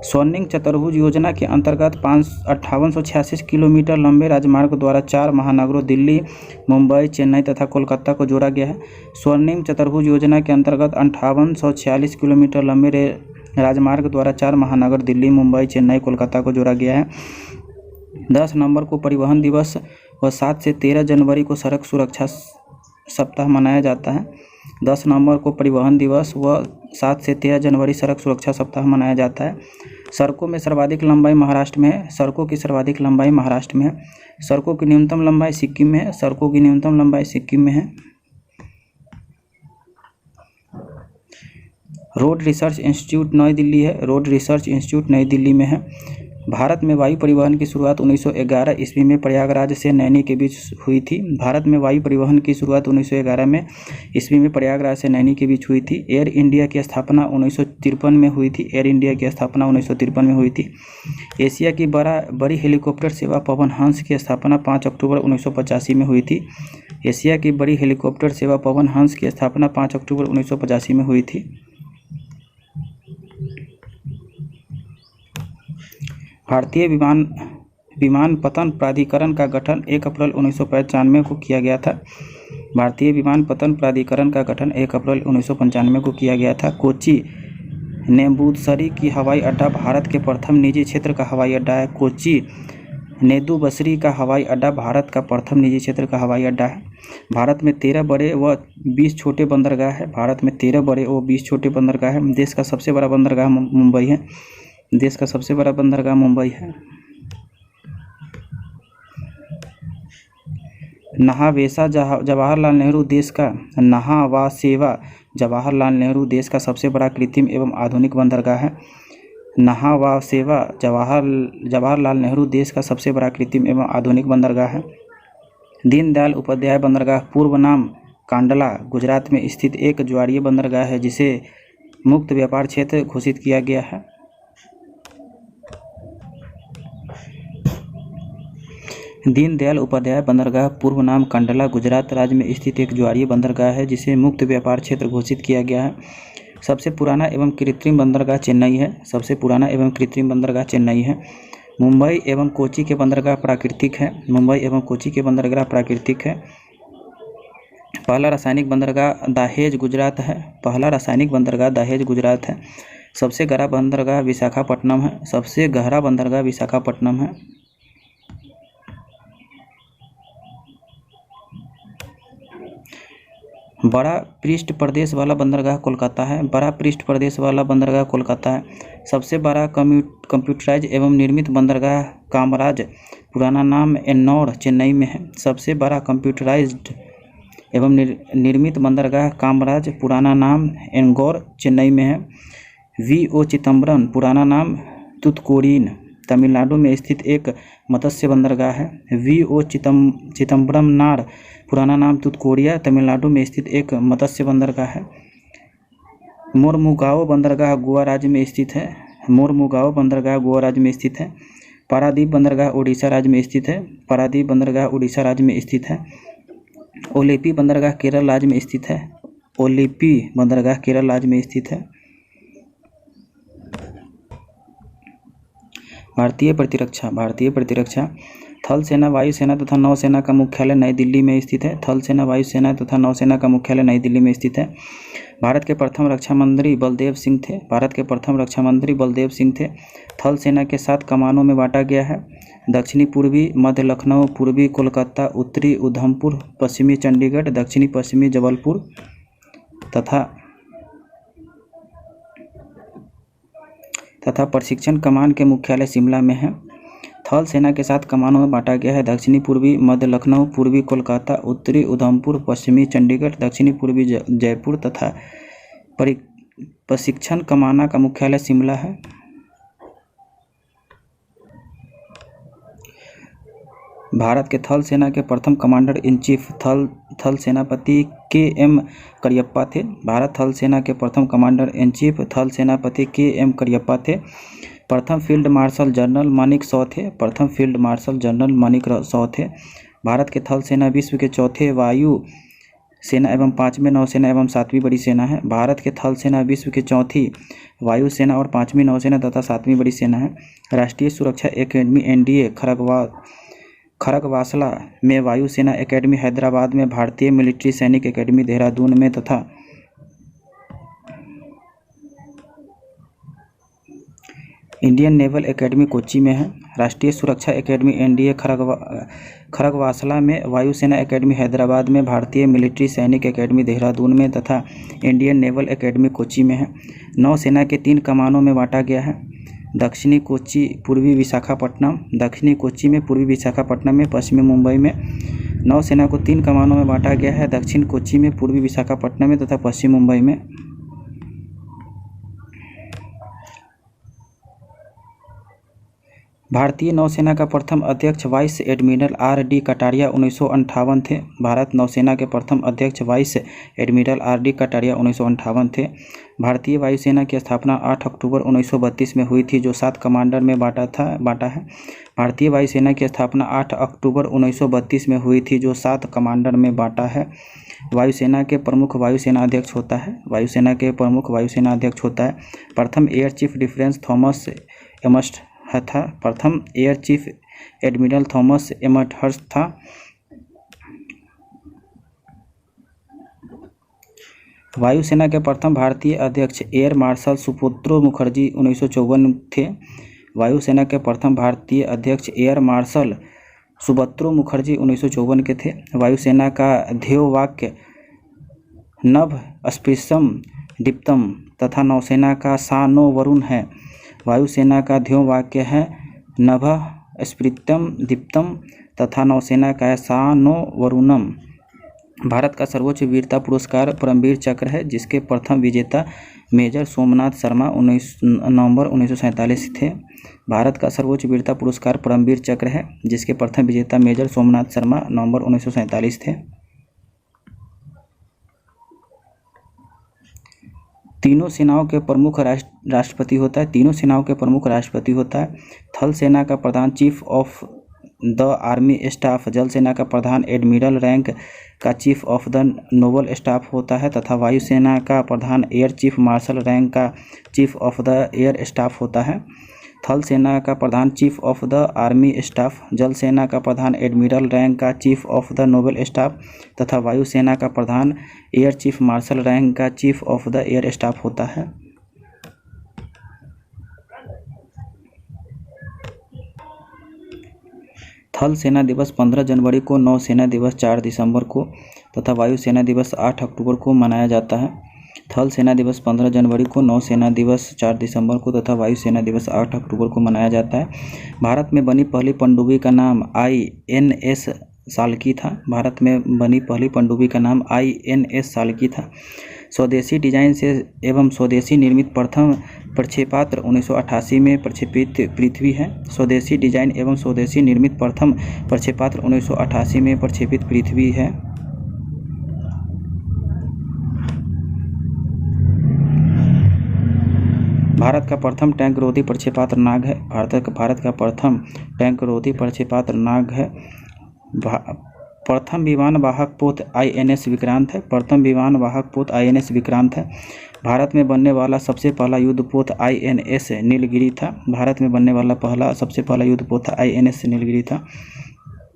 स्वर्णिम चतुर्भुज योजना के अंतर्गत 5886 किलोमीटर लंबे राजमार्ग द्वारा 4 महानगरों दिल्ली, मुंबई, चेन्नई तथा कोलकाता को जोड़ा गया है। स्वर्णिम चतुर्भुज योजना के अंतर्गत 5846 किलोमीटर लंबे राजमार्ग द्वारा 4 महानगर दिल्ली, मुंबई, चेन्नई, कोलकाता को जोड़ा गया है। 10 नवंबर को परिवहन दिवस व 7 से 13 जनवरी को सड़क सुरक्षा सप्ताह मनाया जाता है। 10 नवंबर को परिवहन दिवस व 7 से 13 जनवरी सड़क सुरक्षा सप्ताह मनाया जाता है। सड़कों में सर्वाधिक लंबाई महाराष्ट्र में है। सड़कों की सर्वाधिक लंबाई महाराष्ट्र में है। सड़कों की न्यूनतम लंबाई सिक्किम में है। सड़कों की न्यूनतम लंबाई सिक्किम में है। रोड रिसर्च इंस्टीट्यूट नई दिल्ली है। रोड रिसर्च इंस्टीट्यूट नई दिल्ली में है। भारत में वायु परिवहन की शुरुआत 1911 ईस्वी में प्रयागराज से नैनी के बीच हुई थी। भारत में वायु परिवहन की शुरुआत 1911 में ईस्वी में प्रयागराज से नैनी के बीच हुई थी। एयर इंडिया की स्थापना 1953 में हुई थी। एयर इंडिया की स्थापना 1953 में हुई थी। एशिया की बड़ी हेलीकॉप्टर सेवा पवन हंस की स्थापना 5 अक्टूबर 1985 में हुई थी। एशिया की बड़ी हेलीकॉप्टर सेवा पवन हंस की स्थापना 5 अक्टूबर 1985 में हुई थी। भारतीय विमानपत्तन प्राधिकरण का गठन 1 अप्रैल 1995 को किया गया था। भारतीय विमानपत्तन प्राधिकरण का गठन 1 अप्रैल 1995 को किया गया था। कोच्चि नेदुबसरी की हवाई अड्डा भारत के प्रथम निजी क्षेत्र का हवाई अड्डा है। कोच्चि नेदुबसरी का हवाई अड्डा भारत का प्रथम निजी क्षेत्र का हवाई अड्डा है। भारत में 13 बड़े व 20 छोटे बंदरगाह है। भारत में 13 बड़े व 20 छोटे बंदरगाह है। देश का सबसे बड़ा बंदरगाह मुंबई है। देश का सबसे बड़ा बंदरगाह मुंबई है। नहावेसा जवाहरलाल नेहरू देश का नहावासेवा जवाहरलाल नेहरू देश का सबसे बड़ा कृत्रिम एवं आधुनिक बंदरगाह है। नहावासेवा जवाहरलाल नेहरू देश का सबसे बड़ा कृत्रिम एवं आधुनिक बंदरगाह है। दीनदयाल उपाध्याय बंदरगाह पूर्व नाम कांडला गुजरात में स्थित एक ज्वारीय बंदरगाह है जिसे मुक्त व्यापार क्षेत्र घोषित किया गया है। दीनदयाल उपाध्याय बंदरगाह पूर्व नाम कंडला गुजरात राज्य में स्थित एक ज्वारीय बंदरगाह है जिसे मुक्त व्यापार क्षेत्र घोषित किया गया है। सबसे पुराना एवं कृत्रिम बंदरगाह चेन्नई है। सबसे पुराना एवं कृत्रिम बंदरगाह चेन्नई है। मुंबई एवं कोच्चि के बंदरगाह प्राकृतिक है। मुंबई एवं कोच्चि के बंदरगाह प्राकृतिक है। पहला रासायनिक बंदरगाह दहेज गुजरात है। पहला रासायनिक बंदरगाह दहेज गुजरात है। सबसे गहरा बंदरगाह विशाखापट्टनम है। सबसे गहरा बंदरगाह विशाखापट्टनम है। बड़ा पृष्ठ प्रदेश वाला बंदरगाह कोलकाता है। बड़ा पृष्ठ प्रदेश वाला बंदरगाह कोलकाता है। सबसे बड़ा कंप्यूटराइज एवं निर्मित बंदरगाह कामराज पुराना नाम एन्नौर चेन्नई में है। सबसे बड़ा कंप्यूटराइज्ड एवं निर्मित बंदरगाह कामराज पुराना नाम एन्गौर चेन्नई में है। वी.ओ. चिदम्बरम पुराना नाम तूतुकुड़ीन तमिलनाडु में स्थित एक मत्स्य बंदरगाह है। वी.ओ. चिदम्बरमनार पुराना नाम तूतुकुड़िया तमिलनाडु में स्थित एक मत्स्य बंदरगाह है। मोरमुगाओ बंदरगाह गोवा राज्य में स्थित है। मोरमुगाओ बंदरगाह गोवा राज्य में स्थित है। पारादीप बंदरगाह उड़ीसा राज्य में स्थित है। पारादीप बंदरगाह उड़ीसा राज्य में स्थित है। ओलेपी बंदरगाह केरल राज्य में स्थित है। ओलेपी बंदरगाह केरल राज्य में स्थित है। भारतीय प्रतिरक्षा। भारतीय प्रतिरक्षा थल सेना, वायुसेना तथा नौसेना का मुख्यालय नई दिल्ली में स्थित है। थल सेना, वायुसेना तथा नौसेना का मुख्यालय नई दिल्ली में स्थित है। भारत के प्रथम रक्षा मंत्री बलदेव सिंह थे। भारत के प्रथम रक्षा मंत्री बलदेव सिंह थे। थल सेना के 7 कमानों में बांटा गया है। दक्षिणी पूर्वी मध्य लखनऊ, पूर्वी कोलकाता, उत्तरी उधमपुर, पश्चिमी चंडीगढ़, दक्षिणी पश्चिमी जबलपुर तथा प्रशिक्षण कमान के मुख्यालय शिमला में है। थल सेना के 7 कमानों में बांटा गया है। दक्षिणी पूर्वी मध्य लखनऊ, पूर्वी कोलकाता, उत्तरी उधमपुर, पश्चिमी चंडीगढ़, दक्षिणी पूर्वी जयपुर तथा प्रशिक्षण कमाना का मुख्यालय शिमला है। भारत के थल सेना के प्रथम कमांडर इन चीफ थल सेनापति के.एम. करियप्पा थे। भारत थल सेना के प्रथम कमांडर इन चीफ थल सेनापति के.एम. करियप्पा थे। प्रथम field marshal general Manik Shaw थे। प्रथम field marshal general Manik Shaw थे। भारत के थल सेना विश्व के चौथे वायु सेना एवं पाँचवें नौसेना एवं सातवीं बड़ी सेना है। भारत के थल सेना विश्व की चौथी वायुसेना और पाँचवीं नौसेना तथा सातवीं बड़ी सेना है। राष्ट्रीय सुरक्षा एकेडमी एनडीए खड़गवासला में, वायुसेना एकेडमी हैदराबाद में, भारतीय मिलिट्री सैनिक एकेडमी देहरादून में तथा इंडियन नेवल एकेडमी कोच्चि में है। राष्ट्रीय सुरक्षा एकेडमी एनडीए खड़गवासला में, वायुसेना एकेडमी हैदराबाद में, भारतीय मिलिट्री सैनिक एकेडमी देहरादून में तथा इंडियन नेवल एकेडमी कोच्चि में है। नौसेना के 3 कमानों में बांटा गया है। दक्षिणी कोच्चि, पूर्वी विशाखापट्टनम, दक्षिणी कोच्चि में, पूर्वी विशाखापट्टनम में, पश्चिमी मुंबई में। नौसेना को 3 कमानों में बांटा गया है। दक्षिण कोच्चि में, पूर्वी विशाखापट्टनम में तथा पश्चिम मुंबई में। भारतीय नौसेना का प्रथम अध्यक्ष वाइस एडमिरल आर.डी. कटारिया 1958 थे। भारत नौसेना के प्रथम अध्यक्ष वाइस एडमिरल आर.डी. कटारिया 1958 थे। भारतीय वायुसेना की स्थापना 8 अक्टूबर 1932 में हुई थी, जो 7 कमांडर में बांटा है। भारतीय वायुसेना की स्थापना 8 अक्टूबर 1932 में हुई थी, जो 7 कमांडर में बांटा है। वायुसेना के प्रमुख वायुसेना अध्यक्ष होता है। वायुसेना के प्रमुख वायुसेना अध्यक्ष होता है। प्रथम air chief defence Thomas Amherst था। प्रथम air chief admiral Thomas Amherst था। वायुसेना के प्रथम भारतीय अध्यक्ष एयर मार्शल सुब्रतो मुखर्जी 1954 थे। वायुसेना के प्रथम भारतीय अध्यक्ष एयर मार्शल सुब्रतो मुखर्जी 1954 के थे। वायुसेना का ध्येयवाक्य नभ स्पृशम दीप्तम तथा नौसेना का सा नो वरुण है। वायुसेना का ध्येयवाक्य है नभः स्फीतम दीप्तम तथा नौसेना का सा नो वरुणम। भारत का सर्वोच्च वीरता पुरस्कार परमवीर चक्र है, जिसके प्रथम विजेता मेजर सोमनाथ शर्मा नवंबर 1947 थे। भारत का सर्वोच्च वीरता पुरस्कार परमवीर चक्र है, जिसके प्रथम विजेता मेजर सोमनाथ शर्मा नवंबर 1947 थे। तीनों सेनाओं के प्रमुख राष्ट्रपति होता है। तीनों सेनाओं के प्रमुख राष्ट्रपति होता है। थल सेना का प्रधान chief of the army staff, जल सेना का प्रधान एडमिरल रैंक का chief of the naval staff होता है तथा वायुसेना का प्रधान एयर चीफ मार्शल रैंक का chief of the air staff होता है। थल सेना का प्रधान chief of the army staff, जल सेना का प्रधान एडमिरल रैंक का chief of the naval staff तथा वायुसेना का प्रधान एयर चीफ मार्शल रैंक का chief of the air staff होता है। थल सेना दिवस 15 जनवरी को, नौसेना दिवस 4 दिसंबर को तथा वायुसेना दिवस 8 अक्टूबर को मनाया जाता है। थल सेना दिवस 15 जनवरी को, नौसेना दिवस 4 दिसंबर को तथा वायुसेना दिवस 8 अक्टूबर को मनाया जाता है। भारत में बनी पहली पनडुब्बी का नाम INS साल्की था। भारत में बनी पहली पनडुब्बी का नाम INS साल्की था। स्वदेशी डिजाइन से एवं स्वदेशी निर्मित प्रथम प्रक्षेपास्त्र 1988 में प्रक्षेपित पृथ्वी है। स्वदेशी डिजाइन एवं स्वदेशी निर्मित प्रथम प्रक्षेपास्त्र 1988 में प्रक्षेपित पृथ्वी है। भारत का प्रथम टैंक रोधी प्रक्षेपास्त्र नाग है। भारत का प्रथम टैंक रोधी प्रक्षेपास्त्र नाग है। प्रथम विमान वाहक पोत INS विक्रांत है। प्रथम विमान वाहक पोत INS विक्रांत है। भारत में बनने वाला सबसे पहला युद्धपोत INS नीलगिरी था। भारत में बनने वाला सबसे पहला युद्धपोत INS नीलगिरी था।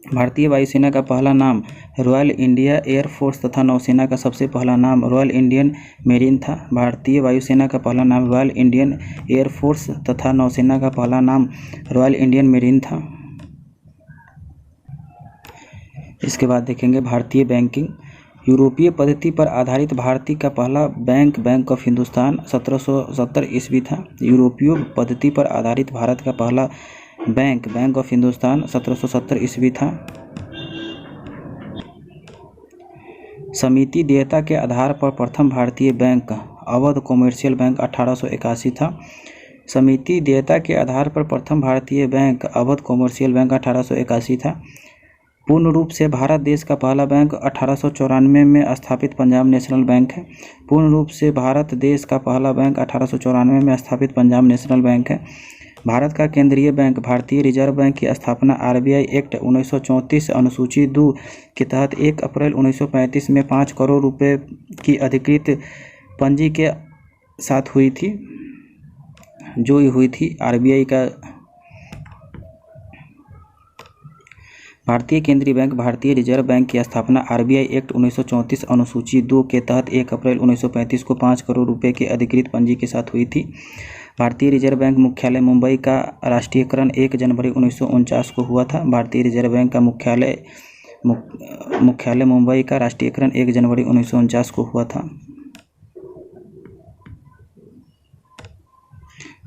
भारतीय वायुसेना का पहला नाम रॉयल इंडिया एयर फोर्स तथा नौसेना का सबसे पहला नाम रॉयल इंडियन मेरीन था। भारतीय वायुसेना का पहला नाम रॉयल इंडियन एयर फोर्स तथा नौसेना का पहला नाम रॉयल इंडियन मेरीन था। इसके बाद देखेंगे भारतीय बैंकिंग। यूरोपीय पद्धति पर आधारित भारतीय का पहला बैंक बैंक ऑफ हिंदुस्तान 1770 ईस्वी था। यूरोपीय पद्धति पर आधारित भारत का पहला बैंक बैंक ऑफ हिंदुस्तान 1770 ईस्वी था। समिति देयता के आधार पर प्रथम भारतीय बैंक अवध कॉमर्शियल बैंक 1881 था। समिति देयता के आधार पर प्रथम भारतीय बैंक अवध कॉमर्शियल बैंक 1881 था। पूर्ण रूप से भारत देश का पहला बैंक 1894 में स्थापित पंजाब नेशनल बैंक है। पूर्ण रूप से भारत देश का पहला बैंक 1894 में स्थापित पंजाब नेशनल बैंक है। भारत का केंद्रीय बैंक भारतीय रिजर्व बैंक की स्थापना आरबीआई एक्ट 1934 अनुसूची 2 के तहत 1 अप्रैल 1935 में 5 करोड़ रुपए की अधिकृत पूंजी के साथ हुई थी, जो हुई थी आरबीआई का। भारतीय केंद्रीय बैंक भारतीय रिजर्व बैंक की स्थापना आरबीआई एक्ट 1934 अनुसूची 2 के तहत 1 अप्रैल 1935 को 5 करोड़ रुपए की अधिकृत पूंजी के साथ हुई थी। भारतीय रिजर्व बैंक मुख्यालय मुंबई का राष्ट्रीयकरण 1 जनवरी 1949 को हुआ था। भारतीय रिजर्व बैंक का मुख्यालय मुंबई का राष्ट्रीयकरण 1 जनवरी 1949 को हुआ था।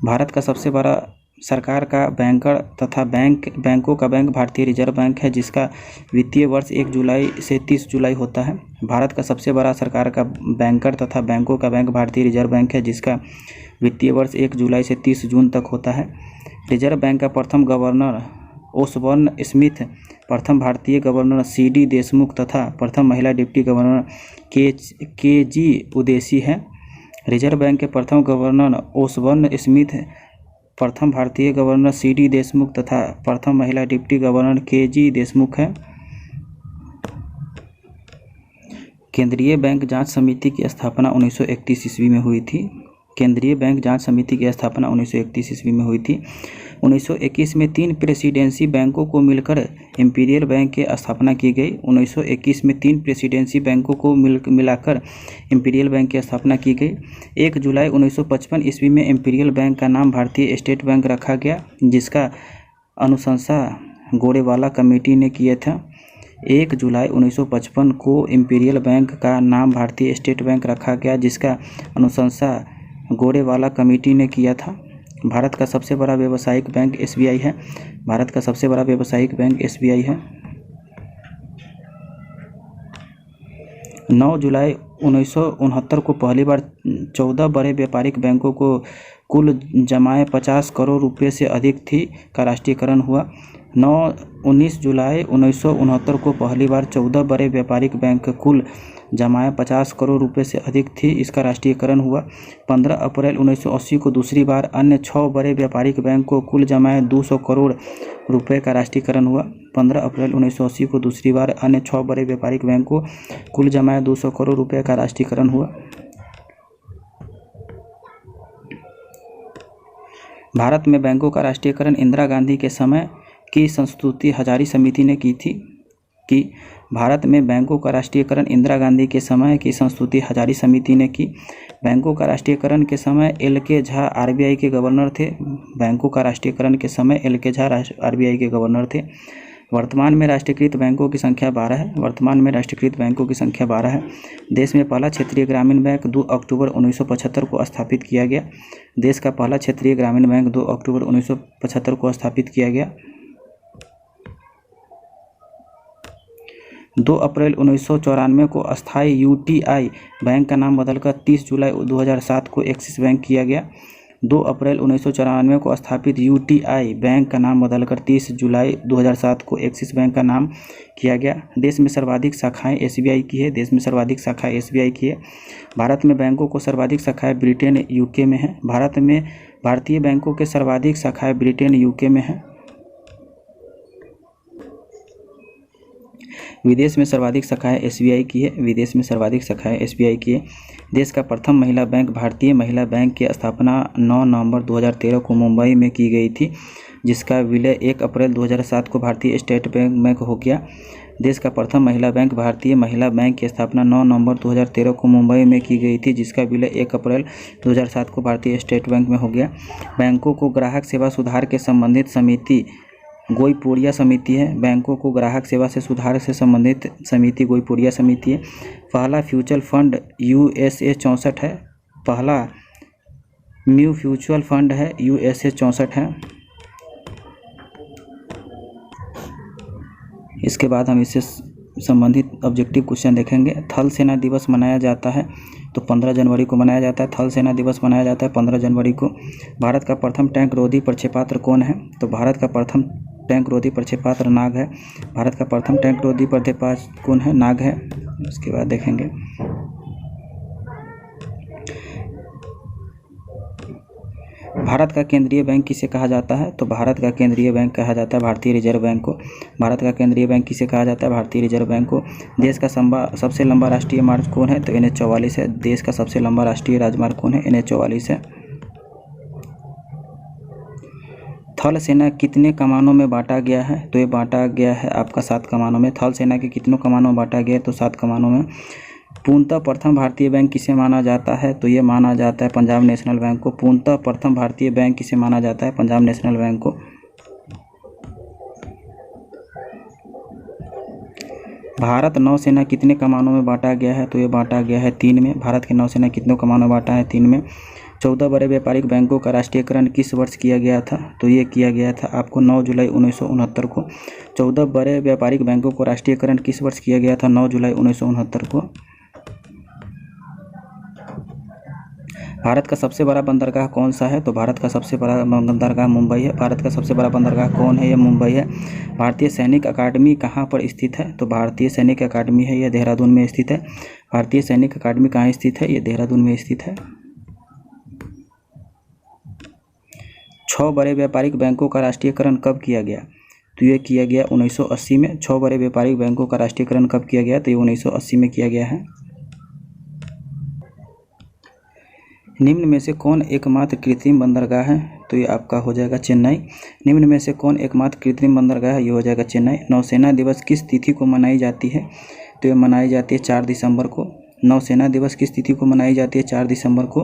भारत का सबसे बड़ा सरकार का बैंकर तथा बैंकों का बैंक भारतीय रिजर्व बैंक है, जिसका वित्तीय वर्ष 1 जुलाई से 30 जुलाई होता है। भारत का सबसे बड़ा सरकार का बैंकर तथा बैंकों का बैंक भारतीय रिजर्व बैंक है, जिसका वित्तीय वर्ष 1 जुलाई से 30 जून तक होता है। रिजर्व बैंक का प्रथम गवर्नर ओसबॉर्न स्मिथ, प्रथम भारतीय गवर्नर सीडी देशमुख तथा प्रथम महिला डिप्टी गवर्नर के.जी. उदेसी है। रिजर्व बैंक के प्रथम गवर्नर ओसबॉर्न स्मिथ, प्रथम भारतीय गवर्नर सीडी देशमुख तथा प्रथम महिला डिप्टी गवर्नर के.जी. देशमुख है। केंद्रीय बैंक जांच समिति की स्थापना 1931 ईस्वी में हुई थी। केंद्रीय बैंक जांच समिति की स्थापना 1931 ईस्वी में हुई थी। 1921 में 3 प्रेसिडेंसी बैंकों को मिलकर इंपीरियल बैंक की स्थापना की गई। 1921 में 3 प्रेसिडेंसी बैंकों को मिलाकर इंपीरियल बैंक की स्थापना की गई। 1 जुलाई 1955 ईस्वी में इंपीरियल बैंक का नाम भारतीय स्टेट बैंक रखा गया, जिसका अनुशंसा गोरेवाला कमेटी ने किया था। 1 जुलाई 1955 को इंपीरियल बैंक का नाम भारतीय स्टेट बैंक रखा गया, जिसका अनुशंसा गोरेवाला कमेटी ने किया था। भारत का सबसे बड़ा व्यावसायिक बैंक एसबीआई है। भारत का सबसे बड़ा व्यावसायिक बैंक एसबीआई है। 9 जुलाई 1969 को पहली बार 14 बड़े व्यापारिक बैंकों को कुल जमाए 50 करोड़ रुपए से अधिक थी का राष्ट्रीयकरण हुआ। 19 जुलाई 1969 को पहली बार 14 बड़े व्यापारिक बैंक कुल जमाए 50 करोड़ रुपए से अधिक थी, इसका राष्ट्रीयकरण हुआ। 15 अप्रैल 1980 को दूसरी बार अन्य 6 बड़े व्यापारिक बैंक को कुल जमाए 200 करोड़ रुपए का राष्ट्रीयकरण हुआ। 15 अप्रैल 1980 को दूसरी बार अन्य 6 बड़े व्यापारिक बैंक को कुल जमाए 200 करोड़ रुपए का राष्ट्रीयकरण हुआ। भारत में बैंकों का राष्ट्रीयकरण इंदिरा गांधी के समय की संस्तुति हजारी समिति ने की थी। भारत में बैंकों का राष्ट्रीयकरण इंदिरा गांधी के समय की संस्तुति हजारी समिति ने की। बैंकों का राष्ट्रीयकरण के समय एल.के. झा आरबीआई के गवर्नर थे। बैंकों का राष्ट्रीयकरण के समय एल.के. झा आरबीआई के गवर्नर थे। वर्तमान में राष्ट्रीयकृत बैंकों की संख्या 12 है। वर्तमान में राष्ट्रीयकृत बैंकों की संख्या 12 है। देश में पहला क्षेत्रीय ग्रामीण बैंक 2 अक्टूबर 1975 को स्थापित किया गया। देश का पहला क्षेत्रीय ग्रामीण बैंक 2 अक्टूबर 1975 को स्थापित किया गया। 2 अप्रैल 1994 को अस्थायी यूटीआई बैंक का नाम बदलकर 30 जुलाई 2007 को एक्सिस बैंक किया गया। 2 अप्रैल 1994 को स्थापित यूटीआई बैंक का नाम बदलकर 30 जुलाई 2007 को एक्सिस बैंक का नाम किया गया। देश में सर्वाधिक शाखाएं एसबीआई की है। देश में सर्वाधिक शाखाएं एसबीआई की है। भारत में बैंकों को सर्वाधिक शाखाएं ब्रिटेन यूके में है। भारत में भारतीय बैंकों के सर्वाधिक शाखाएं ब्रिटेन यूके में है। विदेश में सर्वाधिक शाखाएं एसबीआई की है। विदेश में सर्वाधिक शाखाएं एसबीआई की है। देश का प्रथम महिला बैंक भारतीय महिला बैंक की स्थापना 9 नवंबर 2013 को मुंबई में की गई थी, जिसका विलय 1 अप्रैल 2007 को भारतीय स्टेट बैंक में हो गया। देश का प्रथम महिला बैंक भारतीय महिला बैंक की स्थापना 9 नवंबर 2013 को मुंबई में की गई थी, जिसका विलय 1 अप्रैल 2007 को भारतीय स्टेट बैंक में हो गया। बैंकों को ग्राहक सेवा सुधार के संबंधित समिति गोईपुरिया समिति है। बैंकों को ग्राहक सेवा से सुधार से संबंधित समिति गोईपुरिया समिति है। पहला म्यूचुअल फंड यूएसए 64 है। पहला म्यूचुअल फंड है यूएसए 64 है। इसके बाद हम इससे संबंधित ऑब्जेक्टिव क्वेश्चन देखेंगे। थल सेना दिवस मनाया जाता है तो 15 जनवरी को मनाया जाता है। थल सेना दिवस मनाया जाता है 15 जनवरी को। भारत का प्रथम टैंक रोधी प्रक्षेपास्त्र कौन है? तो भारत का प्रथम टैंक रोधी प्रक्षेपास्त्र नाग है। भारत का प्रथम टैंक रोधी प्रक्षेपास्त्र कौन है? नाग है। उसके बाद देखेंगे भारत का केंद्रीय बैंक किसे कहा जाता है? तो भारत का केंद्रीय बैंक कहा जाता है भारतीय रिजर्व बैंक को। भारत का केंद्रीय बैंक किसे कहा जाता है? भारतीय रिजर्व बैंक को। देश का सबसे लंबा राष्ट्रीय मार्ग कौन है? तो NH-44 है। देश का सबसे लंबा राष्ट्रीय राजमार्ग कौन है? NH-44 है। थल सेना कितने कमानों में बांटा गया है? तो ये बांटा गया है आपका 7 कमानों में। थल सेना के कितनों कमानों में बांटा गया है? तो 7 कमानों में। पूर्णतः प्रथम भारतीय बैंक किसे माना जाता है? तो ये माना जाता है पंजाब नेशनल बैंक को। पूर्णतः प्रथम भारतीय बैंक किसे माना जाता है? पंजाब नेशनल बैंक को। भारत नौसेना कितने कमानों में बांटा गया है? तो ये बांटा गया है 3 में। भारत की नौसेना कितनों कमानों में बांटा है? 3 में। 14 बड़े व्यापारिक बैंकों का राष्ट्रीयकरण किस वर्ष किया गया था? तो ये किया गया था आपको 9 जुलाई 1969 को। 14 बड़े व्यापारिक बैंकों को राष्ट्रीयकरण किस वर्ष किया गया था? 9 जुलाई 1969 को। भारत का सबसे बड़ा बंदरगाह कौन सा है? तो भारत का सबसे बड़ा बंदरगाह मुंबई है। भारत का सबसे बड़ा बंदरगाह कौन है? यह मुंबई है। भारतीय सैनिक अकादमी कहाँ पर स्थित है? तो भारतीय सैनिक अकादमी है यह देहरादून में स्थित है। भारतीय सैनिक अकादमी कहाँ स्थित है? यह देहरादून में स्थित है। 6 बड़े व्यापारिक बैंकों का राष्ट्रीयकरण कब किया गया? तो ये किया गया 1980 में। 6 बड़े व्यापारिक बैंकों का राष्ट्रीयकरण कब किया गया? तो ये 1980 में किया गया है। निम्न में से कौन एकमात्र कृत्रिम बंदरगाह है? तो ये आपका हो जाएगा चेन्नई। निम्न में से कौन एकमात्र कृत्रिम बंदरगाह है? ये हो जाएगा चेन्नई। नौसेना दिवस किस तिथि को मनाई जाती है? तो ये मनाई जाती है 4 दिसंबर को। नौसेना दिवस किस तिथि को मनाई जाती है? 4 दिसंबर को।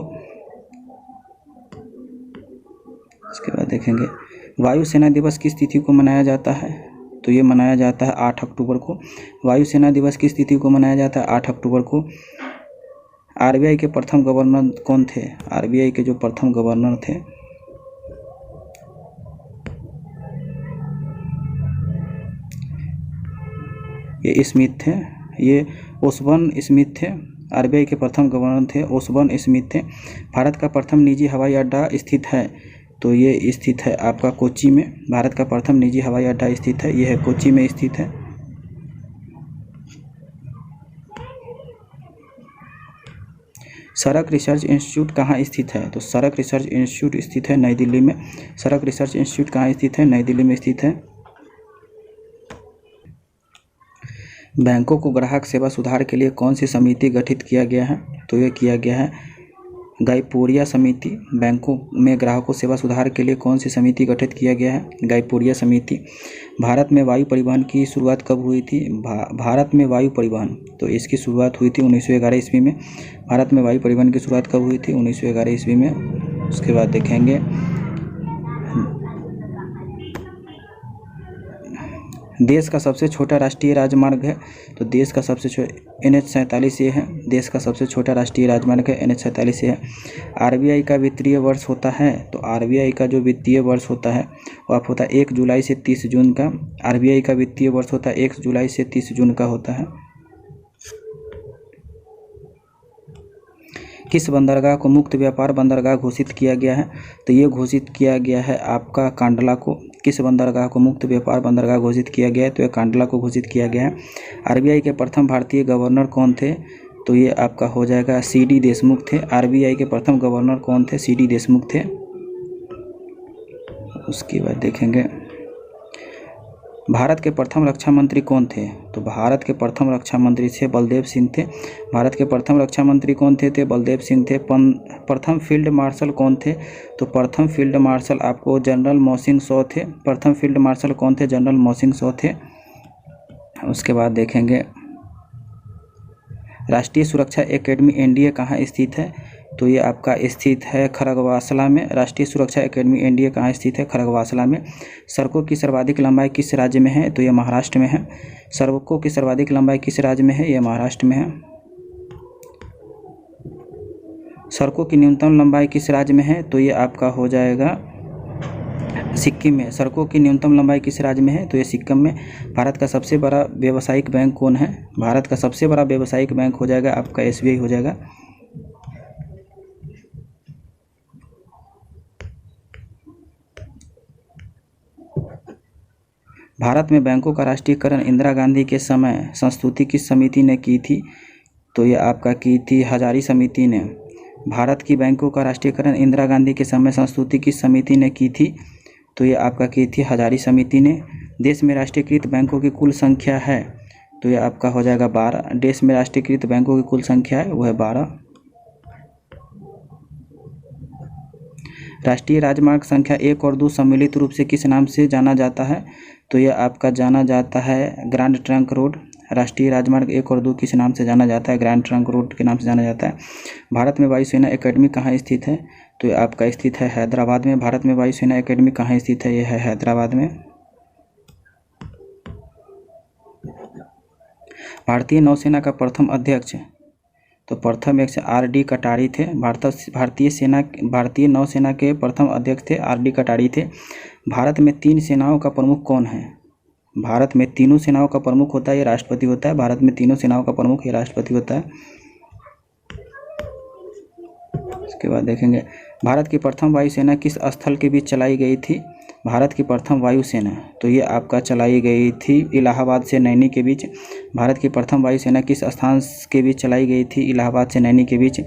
इसके बाद देखेंगे वायुसेना दिवस किस तिथि को मनाया जाता है? तो ये मनाया जाता है 8 अक्टूबर को। वायुसेना दिवस किस तिथि को मनाया जाता है? 8 अक्टूबर को। RBI के प्रथम गवर्नर कौन थे? RBI के जो प्रथम गवर्नर थे ये स्मिथ थे। ये ओसबर्न स्मिथ थे। RBI के प्रथम गवर्नर थे ओसबर्न स्मिथ थे। भारत का प्रथम निजी हवाई अड्डा स्थित है? तो ये स्थित है आपका कोच्चि में। भारत का प्रथम निजी हवाई अड्डा स्थित है, यह है कोच्चि में स्थित है। सड़क रिसर्च इंस्टीट्यूट कहाँ स्थित है? तो सड़क रिसर्च इंस्टीट्यूट स्थित है नई दिल्ली में। सड़क रिसर्च इंस्टीट्यूट कहाँ स्थित है? नई दिल्ली में स्थित है। बैंकों को ग्राहक सेवा सुधार के लिए कौन सी समिति गठित किया गया है? तो ये किया गया है गाइपोरिया समिति। बैंकों में ग्राहकों सेवा सुधार के लिए कौन सी समिति गठित किया गया है? गाइपोरिया समिति। भारत में वायु परिवहन की शुरुआत कब हुई थी? भारत में वायु परिवहन तो इसकी शुरुआत हुई थी 1911 ईस्वी में। भारत में वायु परिवहन की शुरुआत कब हुई थी? 1911 ईस्वी में। उसके बाद देखेंगे देश का सबसे छोटा राष्ट्रीय राजमार्ग है। तो देश का सबसे NH-47 ये है। देश का सबसे छोटा राष्ट्रीय राजमार्ग है NH-47 ये है। RBI का वित्तीय वर्ष होता है, तो RBI का जो वित्तीय वर्ष होता है वो आप होता है 1 जुलाई से 30 जून का। RBI का वित्तीय वर्ष होता है 1 जुलाई से 30 जून का होता है। किस बंदरगाह को मुक्त व्यापार बंदरगाह घोषित किया गया है? तो ये घोषित किया गया है आपका कांडला को। किस बंदरगाह को मुक्त व्यापार बंदरगाह घोषित किया गया है? तो ये कांडला को घोषित किया गया है। RBI के प्रथम भारतीय गवर्नर कौन थे? तो ये आपका हो जाएगा CD देशमुख थे। RBI के प्रथम गवर्नर कौन थे? CD देशमुख थे। उसके बाद देखेंगे भारत के प्रथम रक्षा मंत्री कौन थे? तो भारत के प्रथम रक्षा मंत्री थे बलदेव सिंह थे। भारत के प्रथम रक्षा मंत्री कौन थे? बलदेव सिंह थे। प्रथम फील्ड मार्शल कौन थे? तो प्रथम फील्ड मार्शल आपको जनरल मोहसिन शॉ थे। प्रथम फील्ड मार्शल कौन थे? जनरल मोहसिन शॉ थे। उसके बाद देखेंगे राष्ट्रीय सुरक्षा एकेडमी NDA कहाँ स्थित है? तो ये आपका स्थित है खरगवासला में। राष्ट्रीय सुरक्षा एकेडमी NDA कहाँ स्थित है? खरगवासला में। सड़कों की सर्वाधिक लंबाई किस राज्य में है? तो ये महाराष्ट्र में है। सड़कों की सर्वाधिक लंबाई किस राज्य में है? ये महाराष्ट्र में है। सड़कों की न्यूनतम लंबाई किस राज्य में है? तो ये आपका हो जाएगा सिक्किम में। सड़कों की न्यूनतम लंबाई किस राज्य में है? तो ये सिक्किम में। भारत का सबसे बड़ा व्यावसायिक बैंक कौन है? भारत का सबसे बड़ा व्यावसायिक बैंक हो जाएगा आपका SBI हो जाएगा। भारत में बैंकों का राष्ट्रीयकरण इंदिरा गांधी के समय संस्तुति किस समिति ने की थी? तो ये आपका की थी हजारी समिति ने। भारत की बैंकों का राष्ट्रीयकरण इंदिरा गांधी के समय संस्तुति किस समिति ने की थी? तो ये आपका की थी हजारी समिति ने। देश में राष्ट्रीयकृत बैंकों की कुल संख्या है, तो ये आपका हो जाएगा 12। देश में राष्ट्रीयकृत बैंकों की कुल संख्या है वो है 12। राष्ट्रीय राजमार्ग संख्या 1 और 2 सम्मिलित रूप से किस नाम से जाना जाता है? तो यह आपका जाना जाता है ग्रैंड ट्रंक रोड। राष्ट्रीय राजमार्ग 1 और 2 किस नाम से जाना जाता है? ग्रैंड ट्रंक रोड के नाम से जाना जाता है। भारत में वायुसेना एकेडमी कहाँ स्थित है? तो ये आपका स्थित है हैदराबाद में। भारत में वायुसेना एकेडमी कहाँ स्थित है? यह है हैदराबाद में। भारतीय नौसेना का प्रथम अध्यक्ष, तो प्रथम एक से आर.डी. कटारी थे। भारतीय नौसेना के प्रथम अध्यक्ष थे आर.डी. कटारी थे। भारत में 3 सेनाओं का प्रमुख कौन है? भारत में तीनों सेनाओं का प्रमुख होता है, ये राष्ट्रपति होता है। भारत में तीनों सेनाओं का प्रमुख ये राष्ट्रपति होता है। इसके बाद देखेंगे भारत की प्रथम वायुसेना किस स्थल के बीच चलाई गई थी? भारत की प्रथम वायुसेना, तो ये आपका चलाई गई थी इलाहाबाद से नैनी के बीच। भारत की प्रथम वायुसेना किस स्थान के बीच चलाई गई थी? इलाहाबाद से नैनी के बीच।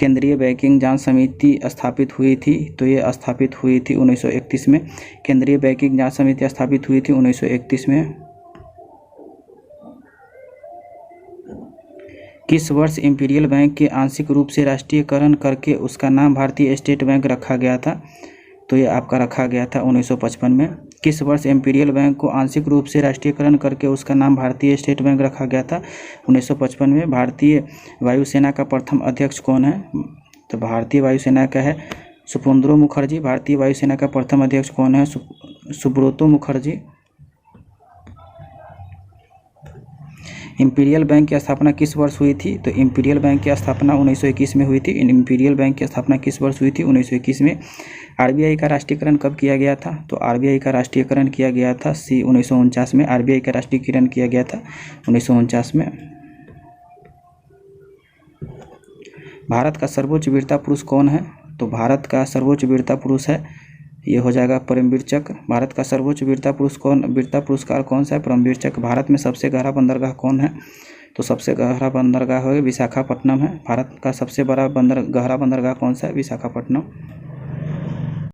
केंद्रीय बैंकिंग जांच समिति स्थापित हुई थी, तो ये स्थापित हुई थी 1931 में। केंद्रीय बैंकिंग जांच समिति स्थापित हुई थी 1931 में। किस वर्ष इंपीरियल बैंक के आंशिक रूप से राष्ट्रीयकरण करके उसका नाम भारतीय स्टेट बैंक रखा गया था? तो ये आपका रखा गया था 1955 में। किस वर्ष इंपीरियल बैंक को आंशिक रूप से राष्ट्रीयकरण करके उसका नाम भारतीय स्टेट बैंक रखा गया था? 1955 में। भारतीय वायुसेना का प्रथम अध्यक्ष कौन है? तो भारतीय वायुसेना का है सुपुंद्रो मुखर्जी। भारतीय वायुसेना का प्रथम अध्यक्ष कौन है? सुब्रतो मुखर्जी। इंपीरियल बैंक की स्थापना किस वर्ष हुई थी? तो इंपीरियल बैंक की स्थापना 1921 में हुई थी। इंपीरियल बैंक की स्थापना किस वर्ष हुई थी? 1921 में। आरबीआई का राष्ट्रीयकरण कब किया गया था? तो आरबीआई का राष्ट्रीयकरण किया गया था 1949 में। आरबीआई का राष्ट्रीयकरण किया गया था 1949 में। भारत का सर्वोच्च वीरता पुरुष कौन है? तो भारत का सर्वोच्च वीरता पुरुष है, ये हो जाएगा परमवीर चक्र। भारत का सर्वोच्च वीरता पुरस्कार कौन सा है? परमवीर चक्र। भारत में सबसे गहरा बंदरगाह कौन है? तो सबसे गहरा बंदरगाह है विशाखापट्टनम है। भारत का सबसे बड़ा गहरा बंदरगाह कौन सा है? विशाखापट्टनम।